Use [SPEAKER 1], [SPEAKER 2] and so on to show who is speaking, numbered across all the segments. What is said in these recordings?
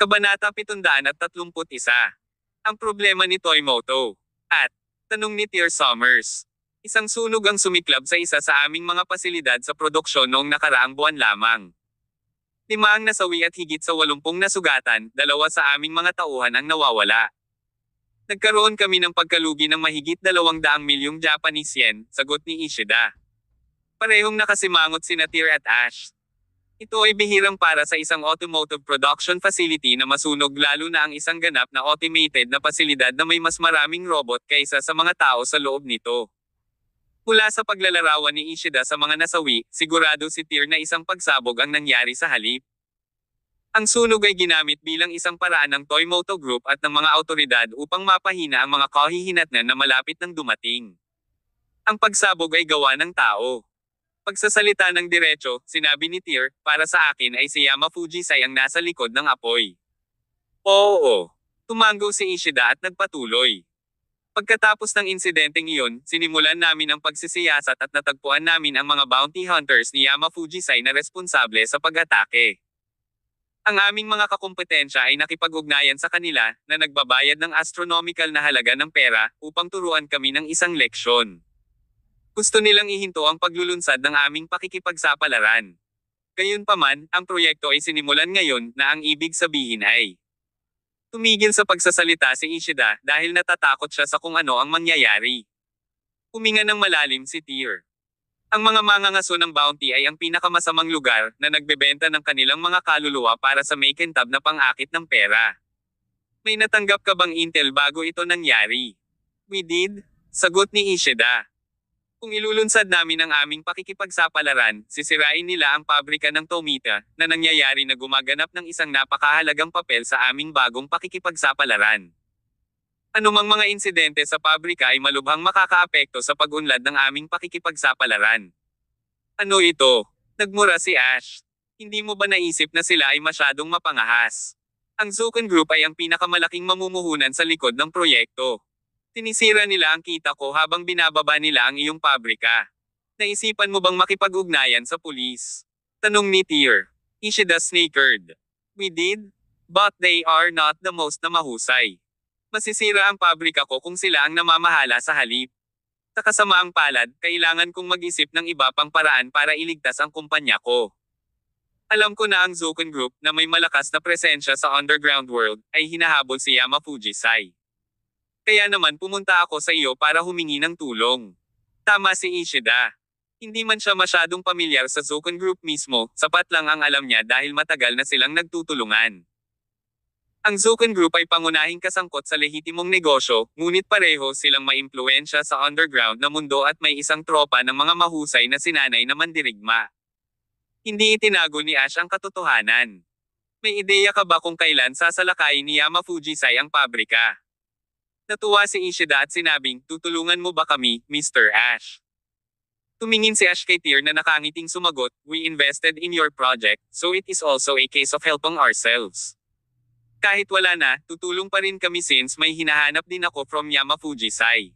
[SPEAKER 1] Kabanata 731. Ang problema ni Toymoto. At, tanong ni Tier Summers. Isang sunog ang sumiklab sa isa sa aming mga pasilidad sa produksyon noong nakaraang buwan lamang. 5 ang nasawi at higit sa 80 nasugatan, 2 sa aming mga tauhan ang nawawala. Nagkaroon kami ng pagkalugi ng mahigit 200 milyong Japanese yen, sagot ni Ishida. Parehong nakasimangot sina Tier at Ash. Ito ay bihirang para sa isang automotive production facility na masunog, lalo na ang isang ganap na automated na pasilidad na may mas maraming robot kaysa sa mga tao sa loob nito. Mula sa paglalarawan ni Ishida sa mga nasawi, sigurado si Tier na isang pagsabog ang nangyari sa halip. Ang sunog ay ginamit bilang isang paraan ng Toymoto Group at ng mga awtoridad upang mapahina ang mga kahihinatnan na malapit nang dumating. Ang pagsabog ay gawa ng tao. Pagsasalita ng diretso, sinabi ni Tier, para sa akin ay si Yama Fujisai ang nasa likod ng apoy. Oo. Tumango si Ishida at nagpatuloy. Pagkatapos ng insidenteng iyon, sinimulan namin ang pagsisiyasat at natagpuan namin ang mga bounty hunters ni Yama Fujisai na responsable sa pag-atake. Ang aming mga kakumpetensya ay nakipag-ugnayan sa kanila, na nagbabayad ng astronomical na halaga ng pera, upang turuan kami ng isang leksyon. Gusto nilang ihinto ang paglulunsad ng aming pakikipagsapalaran. Gayunpaman, ang proyekto ay sinimulan ngayon, na ang ibig sabihin ay tumigil sa pagsasalita si Ishida dahil natatakot siya sa kung ano ang mangyayari. Huminga ng malalim si Tier. Ang mga mangangaso ng bounty ay ang pinakamasamang lugar na nagbebenta ng kanilang mga kaluluwa para sa may kintab na pang-akit ng pera. May natanggap ka bang intel bago ito nangyari? We did, sagot ni Ishida. Kung ilulunsad namin ang aming pakikipagsapalaran, sisirain nila ang pabrika ng Tomita, na nangyayari na gumaganap ng isang napakahalagang papel sa aming bagong pakikipagsapalaran. Anumang mga insidente sa pabrika ay malubhang makakaapekto sa pag-unlad ng aming pakikipagsapalaran. Ano ito? Nagmura si Ash. Hindi mo ba naisip na sila ay masyadong mapangahas? Ang Zuken Group ay ang pinakamalaking mamumuhunan sa likod ng proyekto. Tinisira nila ang kita ko habang binababa nila ang iyong pabrika. Naisipan mo bang makipag-ugnayan sa pulis? Tanong ni Tier. Ishida snickered. We did? But they are not the most na mahusay. Masisira ang pabrika ko kung sila ang namamahala sa halip. Sa kasamaang palad, kailangan kong mag-isip ng iba pang paraan para iligtas ang kumpanya ko. Alam ko na ang Zuken Group, na may malakas na presensya sa underground world, ay hinahabol si Yama Fujisai. Kaya naman pumunta ako sa iyo para humingi ng tulong. Tama si Ishida. Hindi man siya masyadong pamilyar sa Zuken Group mismo, sapat lang ang alam niya dahil matagal na silang nagtutulungan. Ang Zuken Group ay pangunahing kasangkot sa lehitimong negosyo, ngunit pareho silang maimpluwensya sa underground na mundo at may isang tropa ng mga mahusay na sinanay na mandirigma. Hindi itinago ni Ash ang katotohanan. May ideya ka ba kung kailan sasalakayin ni Yama Fujisai ang pabrika? Natuwa si Ishida at sinabing, tutulungan mo ba kami, Mr. Ash? Tumingin si Ash kay Tier na nakangiting sumagot, we invested in your project, so it is also a case of helping ourselves. Kahit wala na, tutulong pa rin kami since may hinahanap din ako from Yama Fujisai.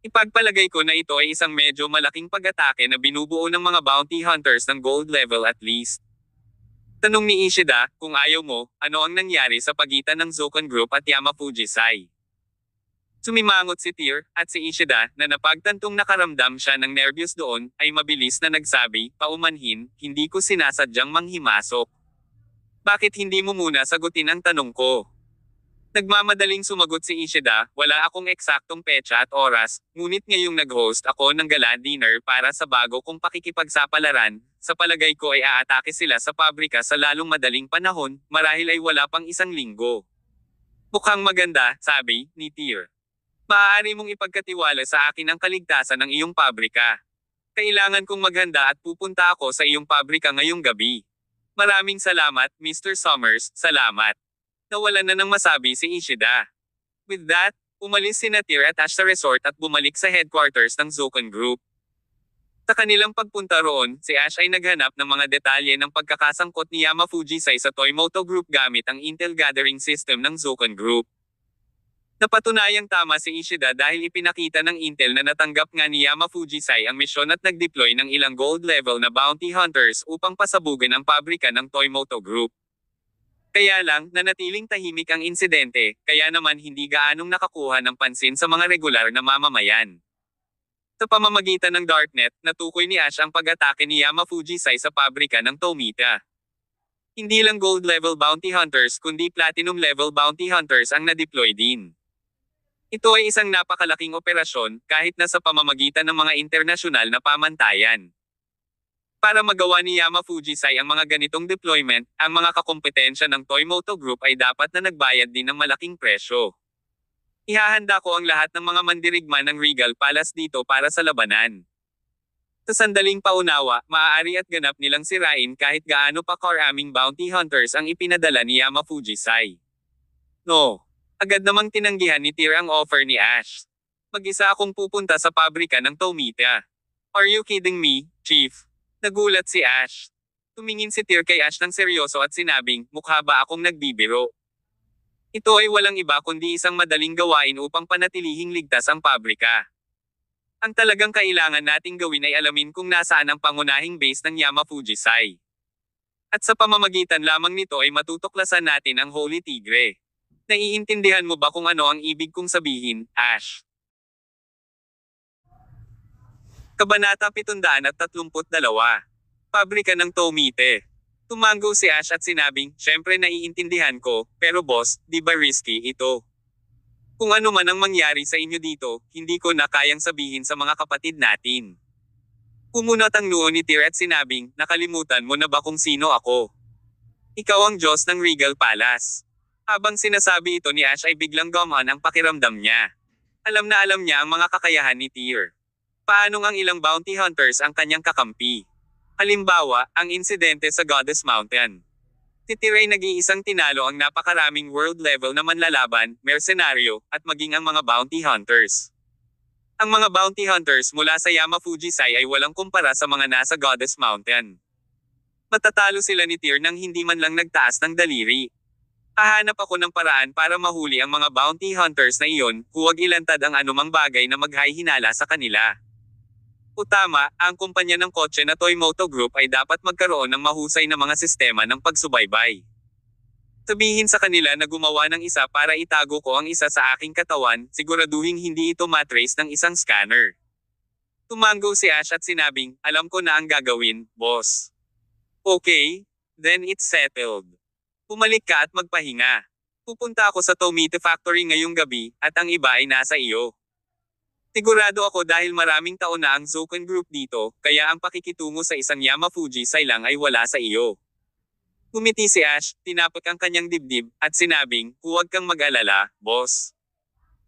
[SPEAKER 1] Ipagpalagay ko na ito ay isang medyo malaking pag-atake na binubuo ng mga bounty hunters ng gold level at least. Tanong ni Ishida, kung ayaw mo, ano ang nangyari sa pagitan ng Zuken Group at Yama Fujisai? Sumimangot si Tier, at si Ishida, na napagtantong nakaramdam siya ng nervyos doon, ay mabilis na nagsabi, paumanhin, hindi ko sinasadyang manghimasok. Bakit hindi mo muna sagutin ang tanong ko? Nagmamadaling sumagot si Ishida, wala akong eksaktong petsa at oras, ngunit ngayong nag-host ako ng gala dinner para sa bago kong pakikipagsapalaran, sa palagay ko ay aatake sila sa pabrika sa lalong madaling panahon, marahil ay wala pang 1 linggo. Mukhang maganda, sabi, ni Tier. Maaari mong ipagkatiwala sa akin ang kaligtasan ng iyong pabrika. Kailangan kong maghanda at pupunta ako sa iyong pabrika ngayong gabi. Maraming salamat, Mr. Summers, salamat. Nawalan na ng masabi si Ishida. With that, umalis si Tier at Ash sa resort at bumalik sa headquarters ng Zuken Group. Sa kanilang pagpunta roon, si Ash ay naghanap ng mga detalye ng pagkakasangkot ni Yama Fujisai sa Toymoto Group gamit ang Intel Gathering System ng Zuken Group. Napatunayang tama si Ishida dahil ipinakita ng Intel na natanggap nga ni Yama Fujisai ang misyon at nag-deploy ng ilang gold level na bounty hunters upang pasabugin ang pabrika ng Toymoto Group. Kaya lang, nanatiling tahimik ang insidente, kaya naman hindi gaanong nakakuha ng pansin sa mga regular na mamamayan. Sa pamamagitan ng Darknet, natukoy ni Ash ang pag-atake ni Yamafujisai sa pabrika ng Tomita. Hindi lang gold level bounty hunters kundi platinum level bounty hunters ang na-deploy din. Ito ay isang napakalaking operasyon, kahit na sa pamamagitan ng mga internasyonal na pamantayan. Para magawa ni Yamafujisai ang mga ganitong deployment, ang mga kakompetensya ng Toymoto Group ay dapat na nagbayad din ng malaking presyo. Ihahanda ko ang lahat ng mga mandirigma ng Regal Palace dito para sa labanan. Sa sandaling paunawa, maaari at ganap nilang sirain kahit gaano pa karaming bounty hunters ang ipinadala ni Yamafujisai. No. Agad namang tinanggihan ni Tyr ang offer ni Ash. Mag-isa akong pupunta sa pabrika ng Tomita. Are you kidding me, Chief? Nagulat si Ash. Tumingin si Tyr kay Ash ng seryoso at sinabing, mukha ba akong nagbibiro? Ito ay walang iba kundi isang madaling gawain upang panatilihing ligtas ang pabrika. Ang talagang kailangan nating gawin ay alamin kung nasaan ang pangunahing base ng Yamafujisai. At sa pamamagitan lamang nito ay matutuklasan natin ang Holy Tigre. Naiintindihan mo ba kung ano ang ibig kong sabihin, Ash? Kabanata 732. Pabrika ng Tomite. Tumango si Ash at sinabing, syempre naiintindihan ko, pero boss, di ba risky ito? Kung ano man ang mangyari sa inyo dito, hindi ko na kayang sabihin sa mga kapatid natin. Kumunot ang noo ni Tyr at sinabing, nakalimutan mo na ba kung sino ako? Ikaw ang Diyos ng Regal Palace. Habang sinasabi ito ni Ash ay biglang gumaan ang pakiramdam niya. Alam na alam niya ang mga kakayahan ni Tyr. Paanong ang ilang bounty hunters ang kanyang kakampi? Halimbawa, ang insidente sa Goddess Mountain. Si Tyr ay nag-iisang tinalo ang napakaraming world level na manlalaban, mersenaryo, at maging ang mga bounty hunters. Ang mga bounty hunters mula sa Yamafujisai ay walang kumpara sa mga nasa Goddess Mountain. Matatalo sila ni Tyr nang hindi man lang nagtaas ng daliri. Hahanap ako ng paraan para mahuli ang mga bounty hunters na iyon, huwag ilantad ang anumang bagay na maghahinala sa kanila. O tama, ang kumpanya ng kotse na Toymoto Group ay dapat magkaroon ng mahusay na mga sistema ng pagsubaybay. Sabihin sa kanila na gumawa ng isa para itago ko ang isa sa aking katawan, siguraduhin hindi ito matrace ng isang scanner. Tumango si Ash at sinabing, alam ko na ang gagawin, boss. Okay, then it's settled. Pumalik ka at magpahinga. Pupunta ako sa Tomite Factory ngayong gabi, at ang iba ay nasa iyo. Sigurado ako dahil maraming taon na ang Zoken Group dito, kaya ang pakikitungo sa isang Yamafujisai lang ay wala sa iyo. Ngumiti si Ash, tinapik ang kanyang dibdib, at sinabing, huwag kang mag-alala, boss.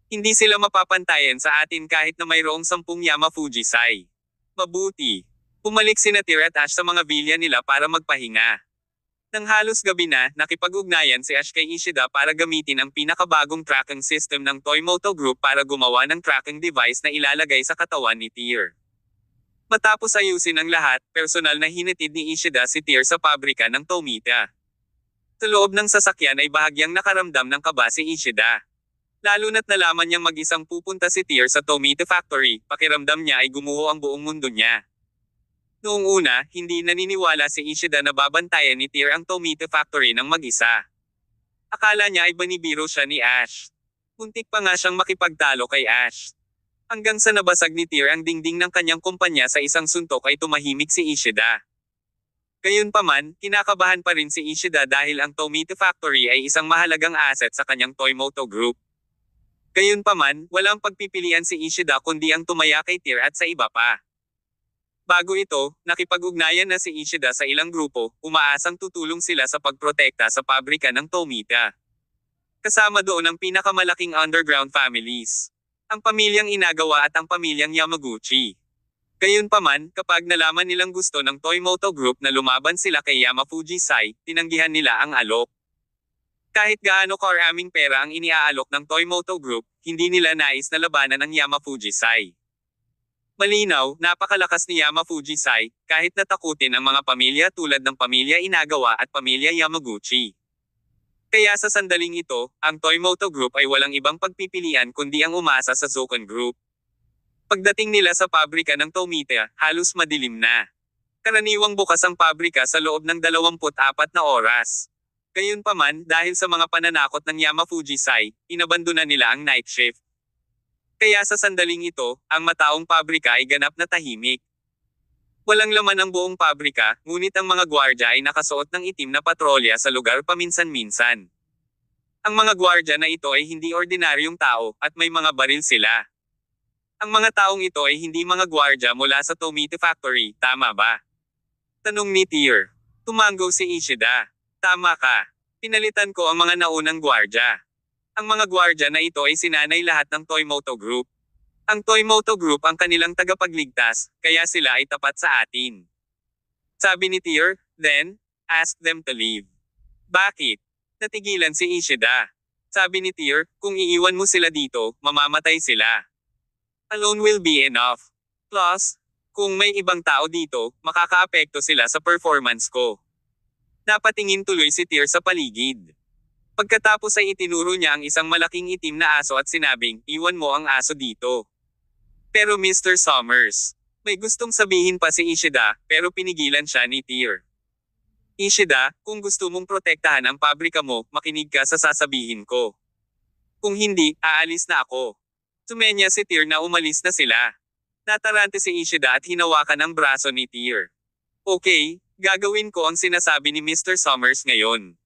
[SPEAKER 1] Hindi sila mapapantayan sa atin kahit na mayroong 10 Yamafujisai. Mabuti. Pumalik sina Tyr at Ash sa mga vilya nila para magpahinga. Nang halos gabi na, nakipag-ugnayan si Ash kay Ishida para gamitin ang pinakabagong tracking system ng Toymoto Group para gumawa ng tracking device na ilalagay sa katawan ni Tyr. Matapos ayusin ang lahat, personal na hinatid ni Ishida si Tyr sa pabrika ng Tomita. Sa loob ng sasakyan ay bahagyang nakaramdam ng kaba si Ishida. Lalo na't nalaman niyang mag-isang pupunta si Tyr sa Tomita Factory, pakiramdam niya ay gumuho ang buong mundo niya. Noong una, hindi naniniwala si Ishida na babantayan ni Tyr ang Tomita Factory ng mag-isa. Akala niya ay banibiro siya ni Ash. Muntik pa nga siyang makipagtalo kay Ash. Hanggang sa nabasag ni Tyr ang dingding ng kanyang kumpanya sa isang suntok ay tumahimik si Ishida. Gayunpaman, kinakabahan pa rin si Ishida dahil ang Tomita Factory ay isang mahalagang asset sa kanyang Toymoto Group. Gayunpaman, walang pagpipilian si Ishida kundi ang tumaya kay Tyr at sa iba pa. Bago ito, nakipag-ugnayan na si Ishida sa ilang grupo, umaasang tutulong sila sa pagprotekta sa pabrika ng Tomita. Kasama doon ang pinakamalaking underground families. Ang pamilyang Inagawa at ang pamilyang Yamaguchi. Gayunpaman, kapag nalaman nilang gusto ng Toymoto Group na lumaban sila kay Yamafujisai, tinanggihan nila ang alok. Kahit gaano karaming pera ang iniaalok ng Toymoto Group, hindi nila nais na labanan ng Yamafujisai. Malinaw, napakalakas ni Yamafujisai, kahit natakutin ang mga pamilya tulad ng pamilya Inagawa at pamilya Yamaguchi. Kaya sa sandaling ito, ang Toymoto Group ay walang ibang pagpipilian kundi ang umasa sa Zoken Group. Pagdating nila sa pabrika ng Tomita, halos madilim na. Karaniwang bukas ang pabrika sa loob ng 24 na oras. Gayunpaman, dahil sa mga pananakot ng Yamafujisai, inabandona nila ang night shift. Kaya sa sandaling ito, ang mataong pabrika ay ganap na tahimik. Walang laman ang buong pabrika, ngunit ang mga gwardya ay nakasuot ng itim na patrolya sa lugar paminsan-minsan. Ang mga gwardya na ito ay hindi ordinaryong tao, at may mga baril sila. Ang mga taong ito ay hindi mga gwardya mula sa Tomite Factory, tama ba? Tanong ni Tear. Tumango si Ishida. Tama ka. Pinalitan ko ang mga naunang gwardya. Ang mga gwardya na ito ay sinanay lahat ng Toymoto Group. Ang Toymoto Group ang kanilang tagapagligtas, kaya sila ay tapat sa atin. Sabi ni Tear, then, ask them to leave. Bakit? Natigilan si Ishida. Sabi ni Tear, kung iiwan mo sila dito, mamamatay sila. Alone will be enough. Plus, kung may ibang tao dito, makakaapekto sila sa performance ko. Napatingin tuloy si Tear sa paligid. Pagkatapos ay itinuro niya ang isang malaking itim na aso at sinabing, iwan mo ang aso dito. Pero Mr. Summers, may gustong sabihin pa si Ishida, pero pinigilan siya ni Tear. Ishida, kung gusto mong protektahan ang pabrika mo, makinig ka sa sasabihin ko. Kung hindi, aalis na ako. Sumenya si Tear na umalis na sila. Natarante si Ishida at hinawakan ang braso ni Tear. Okay, gagawin ko ang sinasabi ni Mr. Summers ngayon.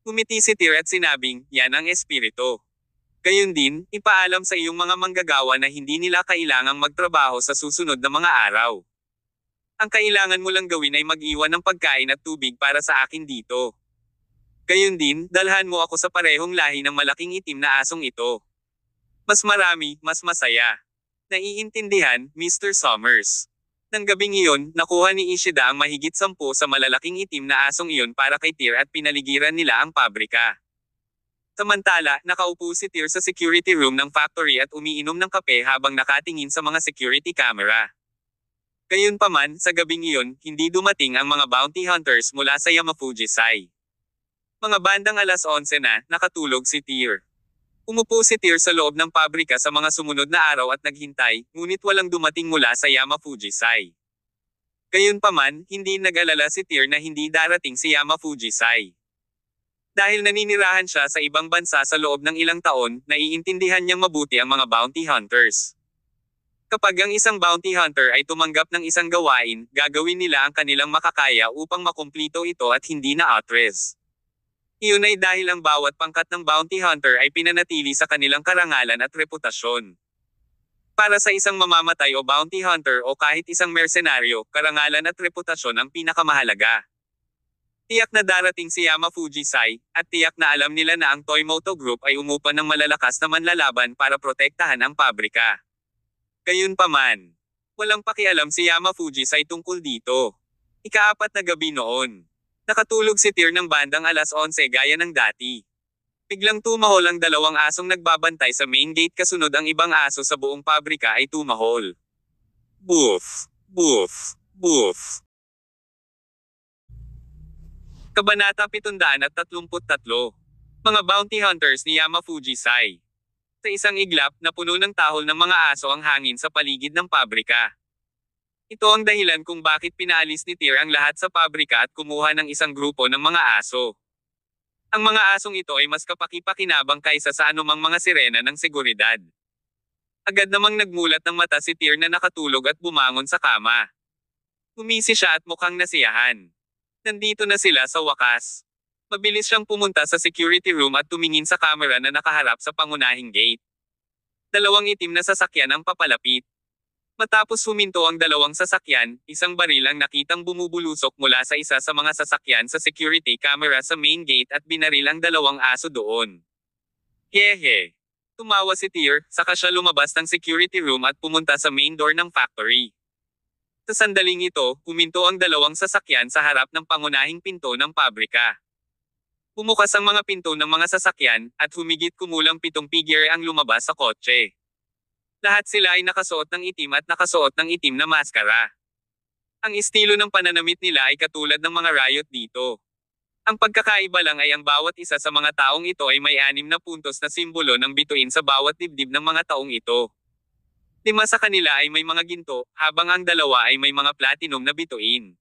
[SPEAKER 1] Umiti si Tear at sinabing, yan ang espiritu. Gayun din, ipaalam sa iyong mga manggagawa na hindi nila kailangang magtrabaho sa susunod na mga araw. Ang kailangan mo lang gawin ay mag-iwan ng pagkain at tubig para sa akin dito. Gayun din, dalhan mo ako sa parehong lahi ng malaking itim na asong ito. Mas marami, mas masaya. Naiintindihan, Mr. Summers. Nang gabing iyon, nakuha ni Ishida ang mahigit 10 sa malalaking itim na asong iyon para kay Tear at pinaligiran nila ang pabrika. Samantala, nakaupo si Tear sa security room ng factory at umiinom ng kape habang nakatingin sa mga security camera. Gayunpaman, sa gabing iyon, hindi dumating ang mga bounty hunters mula sa Yamafujisai. Mga bandang 11:00 na, nakatulog si Tear. Umupo si Tear sa loob ng pabrika sa mga sumunod na araw at naghintay, ngunit walang dumating mula sa Yamafujisai. Gayunpaman, hindi nag-alala si Tear na hindi darating si Yamafujisai. Dahil naninirahan siya sa ibang bansa sa loob ng ilang taon, naiintindihan niyang mabuti ang mga bounty hunters. Kapag ang isang bounty hunter ay tumanggap ng isang gawain, gagawin nila ang kanilang makakaya upang makumplito ito at hindi na outres. Iyon ay dahil ang bawat pangkat ng bounty hunter ay pinanatili sa kanilang karangalan at reputasyon. Para sa isang mamamatay o bounty hunter o kahit isang mersenaryo, karangalan at reputasyon ang pinakamahalaga. Tiyak na darating si Yamafujisai, at tiyak na alam nila na ang Toymoto Group ay umupa ng malalakas na manlalaban para protektahan ang pabrika. Gayunpaman, walang pakialam si Yamafujisai tungkol dito. Ika-4 na gabi noon. Nakatulog si Tear ng bandang 11:00 gaya ng dati. Biglang tumahol ang dalawang asong nagbabantay sa main gate kasunod ang ibang aso sa buong pabrika ay tumahol. Boof! Boof! Boof! Kabanata 733. Mga bounty hunters ni Yamafujisai. Sa isang iglap na puno ng tahol ng mga aso ang hangin sa paligid ng pabrika. Ito ang dahilan kung bakit pinaalis ni Tear ang lahat sa pabrika at kumuha ng isang grupo ng mga aso. Ang mga asong ito ay mas kapaki-pakinabang kaysa sa anumang mga sirena ng seguridad. Agad namang nagmulat ng mata si Tear na nakatulog at bumangon sa kama. Umisi siya at mukhang nasiyahan. Nandito na sila sa wakas. Mabilis siyang pumunta sa security room at tumingin sa camera na nakaharap sa pangunahing gate. Dalawang itim na sasakyan ang papalapit. Matapos huminto ang dalawang sasakyan, isang baril ang nakitang bumubulusok mula sa isa sa mga sasakyan sa security camera sa main gate at binaril ang dalawang aso doon. Hehe. Tumawa si Tear, saka siya lumabas ng security room at pumunta sa main door ng factory. Sa sandaling ito, huminto ang dalawang sasakyan sa harap ng pangunahing pinto ng pabrika. Bumukas ang mga pinto ng mga sasakyan, at humigit kumulang 7 figure ang lumabas sa kotse. Lahat sila ay nakasuot ng itim at nakasuot ng itim na maskara. Ang estilo ng pananamit nila ay katulad ng mga riot dito. Ang pagkakaiba lang ay ang bawat isa sa mga taong ito ay may 6 na puntos na simbolo ng bituin sa bawat dibdib ng mga taong ito. 5 sa kanila ay may mga ginto, habang ang 2 ay may mga platinum na bituin.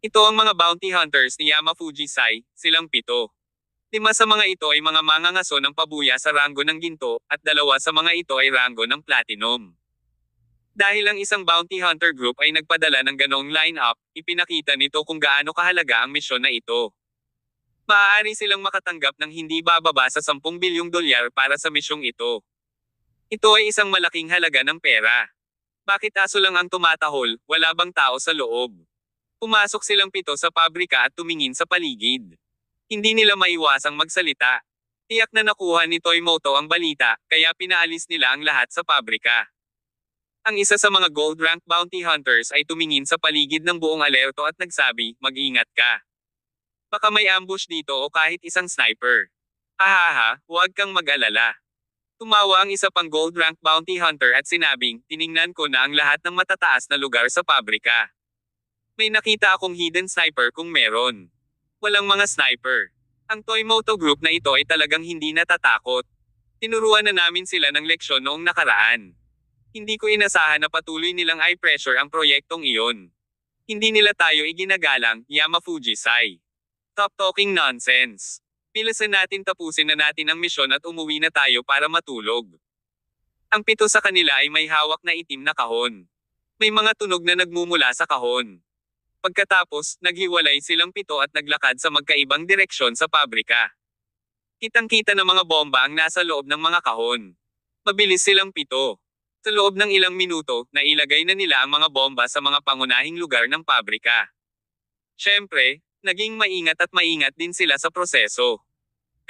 [SPEAKER 1] Ito ang mga bounty hunters ni Yamafujisai, silang 7. 5 sa mga ito ay mga mangangaso ng pabuya sa ranggo ng ginto, at 2 sa mga ito ay ranggo ng platinum. Dahil ang isang bounty hunter group ay nagpadala ng ganoong line-up, ipinakita nito kung gaano kahalaga ang misyon na ito. Maaari silang makatanggap ng hindi bababa sa 10 bilyong dolyar para sa misyong ito. Ito ay isang malaking halaga ng pera. Bakit aso lang ang tumatahol, wala bang tao sa loob? Pumasok silang 7 sa pabrika at tumingin sa paligid. Hindi nila maiwasang magsalita. Tiyak na nakuha ni Toymoto ang balita, kaya pinaalis nila ang lahat sa pabrika. Ang isa sa mga gold rank bounty hunters ay tumingin sa paligid ng buong alerto at nagsabi, mag-ingat ka. Baka may ambush dito o kahit isang sniper. Ahaha, huwag kang mag-alala. Tumawa ang isa pang gold rank bounty hunter at sinabing, tiningnan ko na ang lahat ng matataas na lugar sa pabrika. May nakita akong hidden sniper kung meron. Walang mga sniper. Ang Toymoto group na ito ay talagang hindi natatakot. Tinuruan na namin sila ng leksyon noong nakaraan. Hindi ko inasahan na patuloy nilang i-pressure ang proyektong iyon. Hindi nila tayo iginagalang, Yamafuji-sai. Stop talking nonsense. Bilisan natin, tapusin na natin ang misyon at umuwi na tayo para matulog. Ang 7 sa kanila ay may hawak na itim na kahon. May mga tunog na nagmumula sa kahon. Pagkatapos, naghiwalay silang 7 at naglakad sa magkaibang direksyon sa pabrika. Kitang-kita ng mga bomba ang nasa loob ng mga kahon. Mabilis silang 7. Sa loob ng ilang minuto, nailagay na nila ang mga bomba sa mga pangunahing lugar ng pabrika. Siyempre, naging maingat at maingat din sila sa proseso.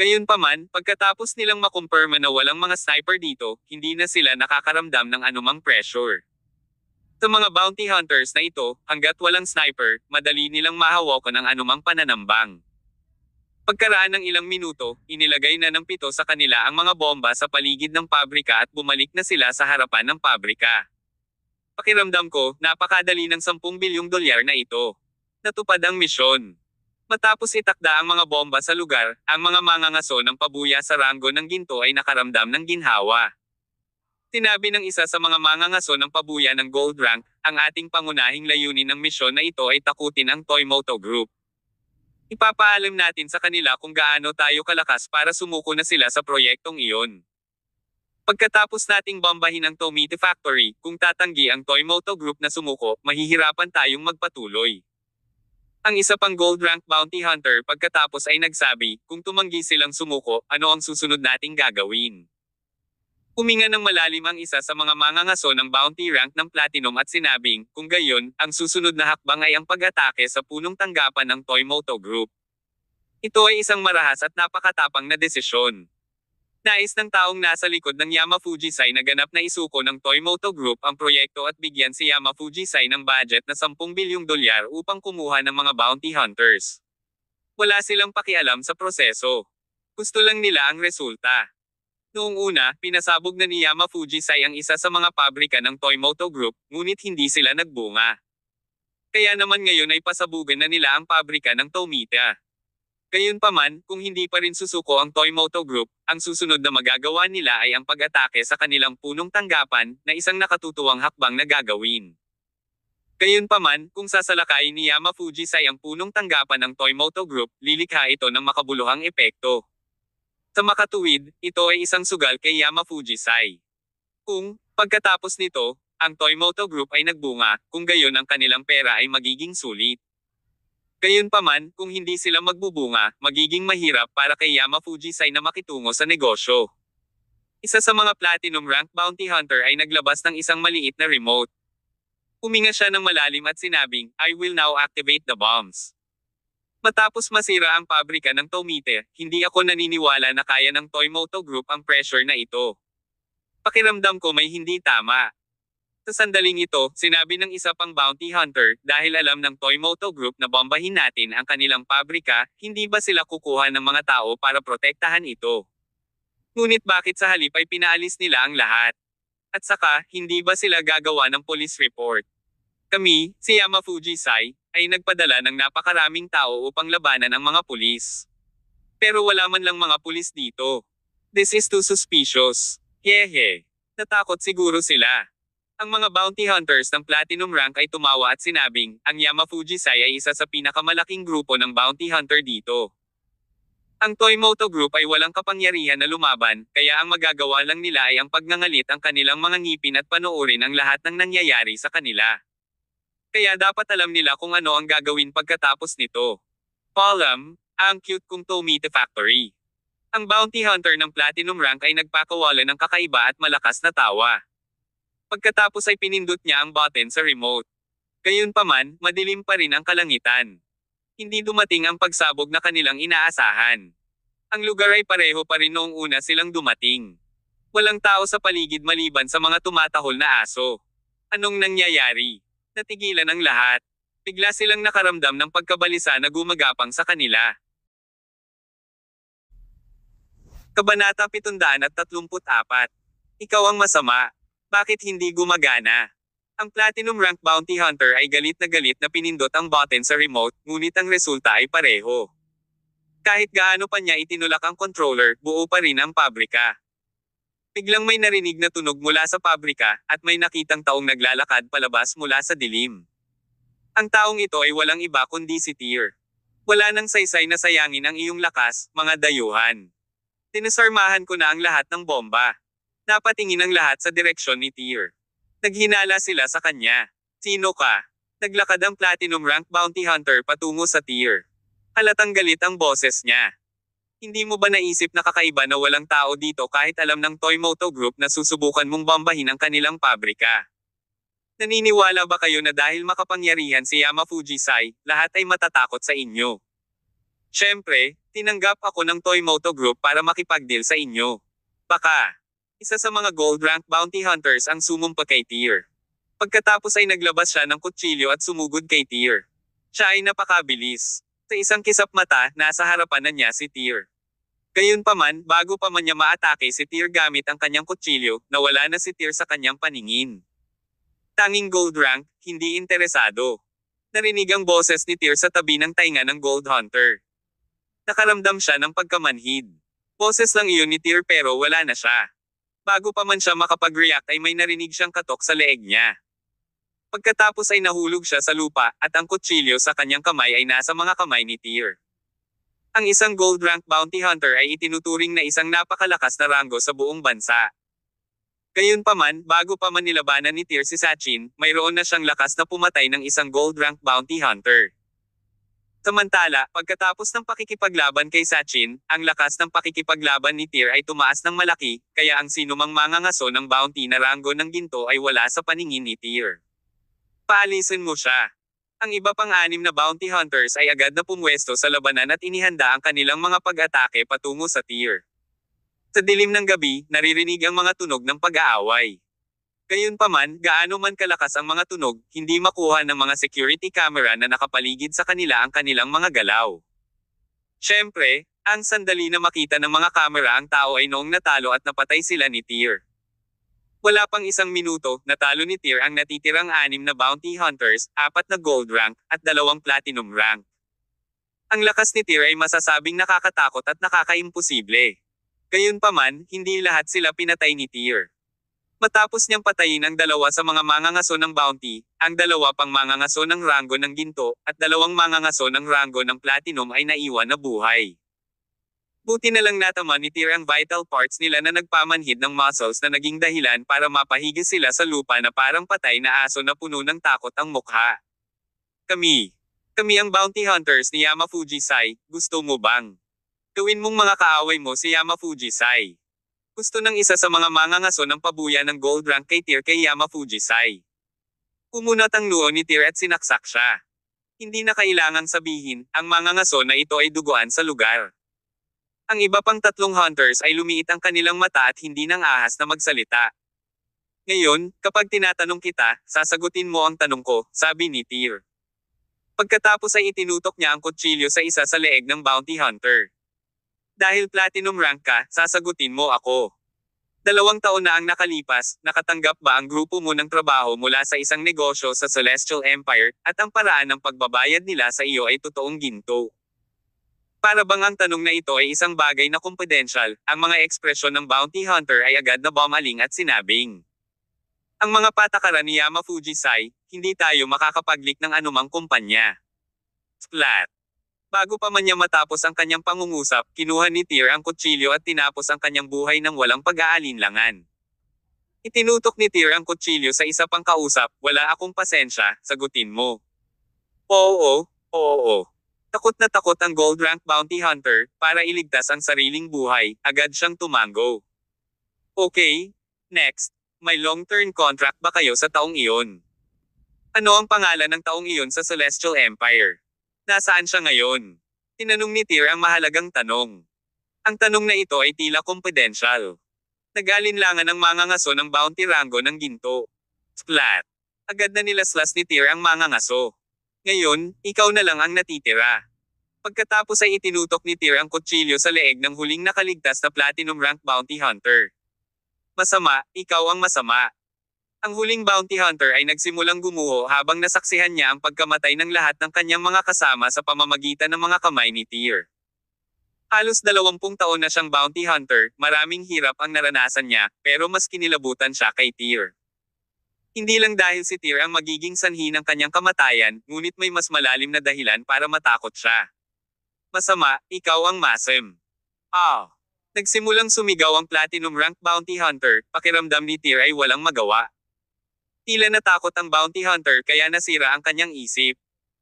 [SPEAKER 1] Gayunpaman, pagkatapos nilang makumpirma na walang mga sniper dito, hindi na sila nakakaramdam ng anumang pressure. Sa mga bounty hunters na ito, hanggat walang sniper, madali nilang mahawakan ang anumang pananambang. Pagkaraan ng ilang minuto, inilagay na ng 7 sa kanila ang mga bomba sa paligid ng pabrika at bumalik na sila sa harapan ng pabrika. Pakiramdam ko, napakadali ng 10 bilyong dolyar na ito. Natupad ang misyon. Matapos itakda ang mga bomba sa lugar, ang mga mangangaso ng pabuya sa ranggo ng ginto ay nakaramdam ng ginhawa. Sinabi ng isa sa mga mangangaso ng pabuya ng gold rank, ang ating pangunahing layunin ng misyon na ito ay takutin ang Toymoto Group. Ipapaalam natin sa kanila kung gaano tayo kalakas para sumuko na sila sa proyektong iyon. Pagkatapos nating bombahin ang Tomite Factory, kung tatanggi ang Toymoto Group na sumuko, mahihirapan tayong magpatuloy. Ang isa pang gold rank bounty hunter pagkatapos ay nagsabi, kung tumanggi silang sumuko, ano ang susunod nating gagawin? Huminga ng malalim ang isa sa mga mangangaso ng bounty rank ng platinum at sinabing, kung gayon, ang susunod na hakbang ay ang pag-atake sa punong tanggapan ng Toymoto Group. Ito ay isang marahas at napakatapang na desisyon. Nais ng taong nasa likod ng Yamafuji-sai na ganap na isuko ng Toymoto Group ang proyekto at bigyan si Yamafuji-sai ng budget na 10 bilyong dolyar upang kumuha ng mga bounty hunters. Wala silang pakialam sa proseso. Gusto lang nila ang resulta. Noong una, pinasabog na ni Yamafuji-sai ang isa sa mga pabrika ng Toymoto Group, ngunit hindi sila nagbunga. Kaya naman ngayon ay pasabugan na nila ang pabrika ng Tomite. Gayunpaman, kung hindi pa rin susuko ang Toymoto Group, ang susunod na magagawa nila ay ang pag-atake sa kanilang punong tanggapan, na isang nakatutuwang hakbang na gagawin. Gayunpaman, kung sasalakayin ni Yamafuji-sai ang punong tanggapan ng Toymoto Group, lilikha ito ng makabuluhang epekto. Sa makatuwid, ito ay isang sugal kay Yamafuji-sai. Kung, pagkatapos nito, ang Toymoto Group ay nagbunga, kung gayon ang kanilang pera ay magiging sulit. Gayunpaman, kung hindi sila magbubunga, magiging mahirap para kay Yamafuji-sai na makitungo sa negosyo. Isa sa mga platinum rank bounty hunter ay naglabas ng isang maliit na remote. Huminga siya ng malalim at sinabing, I will now activate the bombs. Matapos masira ang pabrika ng Tomite, hindi ako naniniwala na kaya ng Toymoto Group ang pressure na ito. Pakiramdam ko may hindi tama. Sa sandaling ito, sinabi ng isa pang bounty hunter, dahil alam ng Toymoto Group na bombahin natin ang kanilang pabrika, hindi ba sila kukuha ng mga tao para protektahan ito? Ngunit bakit sa halip ay pinaalis nila ang lahat? At saka, hindi ba sila gagawa ng police report? Kami, si Yamafuji-sai, ay nagpadala ng napakaraming tao upang labanan ang mga pulis. Pero wala man lang mga pulis dito. This is too suspicious. Hehe. Natakot siguro sila. Ang mga bounty hunters ng platinum rank ay tumawa at sinabing, ang Yamafuji-sai ay isa sa pinakamalaking grupo ng bounty hunter dito. Ang Toymoto Group ay walang kapangyarihan na lumaban, kaya ang magagawa lang nila ay ang pagngangalit ang kanilang mga ngipin at panoorin ang lahat ng nangyayari sa kanila. Kaya dapat alam nila kung ano ang gagawin pagkatapos nito. Column, ang cute kong Tomite Factory. Ang bounty hunter ng Platinum rank ay nagpakawala ng kakaiba at malakas na tawa. Pagkatapos ay pinindot niya ang button sa remote. Gayunpaman, madilim pa rin ang kalangitan. Hindi dumating ang pagsabog na kanilang inaasahan. Ang lugar ay pareho pa rin noong una silang dumating. Walang tao sa paligid maliban sa mga tumatahol na aso. Anong nangyayari? Natigilan ang lahat. Bigla silang nakaramdam ng pagkabalisa na gumagapang sa kanila. Kabanata 734. Ikaw ang masama. Bakit hindi gumagana? Ang Platinum rank bounty hunter ay galit na pinindot ang button sa remote, ngunit ang resulta ay pareho. Kahit gaano pa niya itinulak ang controller, buo pa rin ang pabrika. Biglang may narinig na tunog mula sa pabrika, at may nakitang taong naglalakad palabas mula sa dilim. Ang taong ito ay walang iba kundi si Tyr. Wala nang saysay na sayangin ang iyong lakas, mga dayuhan. Tinasarmahan ko na ang lahat ng bomba. Napatingin ang lahat sa direksyon ni Tyr. Naghinala sila sa kanya. Sino ka? Naglakad ang Platinum rank bounty hunter patungo sa Tyr. Halatang galit ang boses niya. Hindi mo ba naisip na kakaiba na walang tao dito kahit alam ng Toymoto Group na susubukan mong bombahin ang kanilang pabrika? Naniniwala ba kayo na dahil makapangyarihan si Yamafujisai, lahat ay matatakot sa inyo? Siyempre, tinanggap ako ng Toymoto Group para makipagdeal sa inyo. Baka, isa sa mga gold rank bounty hunters ang sumumpa kay Tyr. Pagkatapos ay naglabas siya ng kutsilyo at sumugod kay Tyr. Siya ay napakabilis. Sa isang kisap mata, nasa harapan na niya si Tyr. Gayunpaman, bago pa man niya maatake si Tyr gamit ang kanyang kutsilyo, nawala na si Tyr sa kanyang paningin. Tanging gold rank, hindi interesado. Narinig ang boses ni Tyr sa tabi ng tainga ng gold hunter. Nakaramdam siya ng pagkamanhid. Boses lang iyon ni Tyr pero wala na siya. Bago pa man siya makapag-react ay may narinig siyang katok sa leeg niya. Pagkatapos ay nahulog siya sa lupa, at ang kutsilyo sa kanyang kamay ay nasa mga kamay ni Tyr. Ang isang gold rank bounty hunter ay itinuturing na isang napakalakas na ranggo sa buong bansa. Gayunpaman, bago pa man nilabanan ni Tyr si Sachin, mayroon na siyang lakas na pumatay ng isang gold rank bounty hunter. Samantala, pagkatapos ng pakikipaglaban kay Sachin, ang lakas ng pakikipaglaban ni Tyr ay tumaas ng malaki, kaya ang sinumang mangangaso ng bounty na ranggo ng ginto ay wala sa paningin ni Tyr. Paalisin mo siya. Ang iba pang 6 na bounty hunters ay agad na pumwesto sa labanan at inihanda ang kanilang mga pag-atake patungo sa Tyr. Sa dilim ng gabi, naririnig ang mga tunog ng pag-aaway. Gayunpaman, gaano man kalakas ang mga tunog, hindi makuha ng mga security camera na nakapaligid sa kanila ang kanilang mga galaw. Siyempre, ang sandali na makita ng mga kamera ang tao ay noong natalo at napatay sila ni Tyr. Wala pang isang minuto, natalo ni Tyr ang natitirang 6 na bounty hunters, 4 na gold rank, at 2 platinum rank. Ang lakas ni Tyr ay masasabing nakakatakot at nakakaimposible. Gayunpaman, hindi lahat sila pinatay ni Tyr. Matapos niyang patayin ang 2 sa mga mangangaso ng bounty, ang 2 pang mangangaso ng ranggo ng ginto, at 2 mangangaso ng ranggo ng platinum ay naiwan na buhay. Buti na lang natama ni Tyr ang vital parts nila na nagpamanhid ng muscles na naging dahilan para mapahigis sila sa lupa na parang patay na aso na puno ng takot ang mukha. Kami ang bounty hunters ni Yamafujisai, gusto mo bang gawin mong mga kaaway mo si Yamafujisai? Gusto ng isa sa mga mangangaso ng pabuya ng gold rank kay Tyr kay Yamafujisai. Umunat ang noo ni Tyr at sinaksak siya. Hindi na kailangang sabihin, ang mangangaso na ito ay duguan sa lugar. Ang iba pang 3 hunters ay lumiit ang kanilang mata at hindi nang ahas na magsalita. Ngayon, kapag tinatanong kita, sasagutin mo ang tanong ko, sabi ni Tyr. Pagkatapos ay itinutok niya ang kutsilyo sa isa sa leeg ng bounty hunter. Dahil platinum rank ka, sasagutin mo ako. 2 taon na ang nakalipas, nakatanggap ba ang grupo mo ng trabaho mula sa isang negosyo sa Celestial Empire, at ang paraan ng pagbabayad nila sa iyo ay totoong ginto? Para bang ang tanong na ito ay isang bagay na confidential, ang mga ekspresyon ng bounty hunter ay agad na bumaling at sinabing. Ang mga patakaran ni Yamafujisai, hindi tayo makakapaglik ng anumang kumpanya. Splat. Bago pa man niya matapos ang kanyang pangungusap, kinuha ni Tyr ang kutsilyo at tinapos ang kanyang buhay ng walang pag-aalinlangan. Itinutok ni Tyr ang kutsilyo sa isa pang kausap, "Wala akong pasensya, sagutin mo." Oo, oo. Takot na takot ang gold rank bounty hunter, para iligtas ang sariling buhay, agad siyang tumango. Okay, next, may long-term contract ba kayo sa taong iyon? Ano ang pangalan ng taong iyon sa Celestial Empire? Nasaan siya ngayon? Tinanong ni Tyr ang mahalagang tanong. Ang tanong na ito ay tila confidential. Nag-alinlangan ang mga ngaso ng bounty rango ng ginto. Splat. Agad na nilaslas ni Tyr ang mga ngaso. Ngayon, ikaw na lang ang natitira. Pagkatapos ay itinutok ni Tyr ang kutsilyo sa leeg ng huling nakaligtas na platinum rank bounty hunter. Masama, ikaw ang masama. Ang huling bounty hunter ay nagsimulang gumuho habang nasaksihan niya ang pagkamatay ng lahat ng kanyang mga kasama sa pamamagitan ng mga kamay ni Tyr. Halos 20 taon na siyang bounty hunter, maraming hirap ang naranasan niya, pero mas kinilabutan siya kay Tyr. Hindi lang dahil si Tyr ang magiging sanhi ng kanyang kamatayan, ngunit may mas malalim na dahilan para matakot siya. Masama, ikaw ang masem. Nagsimulang sumigaw ang platinum rank bounty hunter, pakiramdam ni Tyr ay walang magawa. Tila natakot ang bounty hunter kaya nasira ang kanyang isip.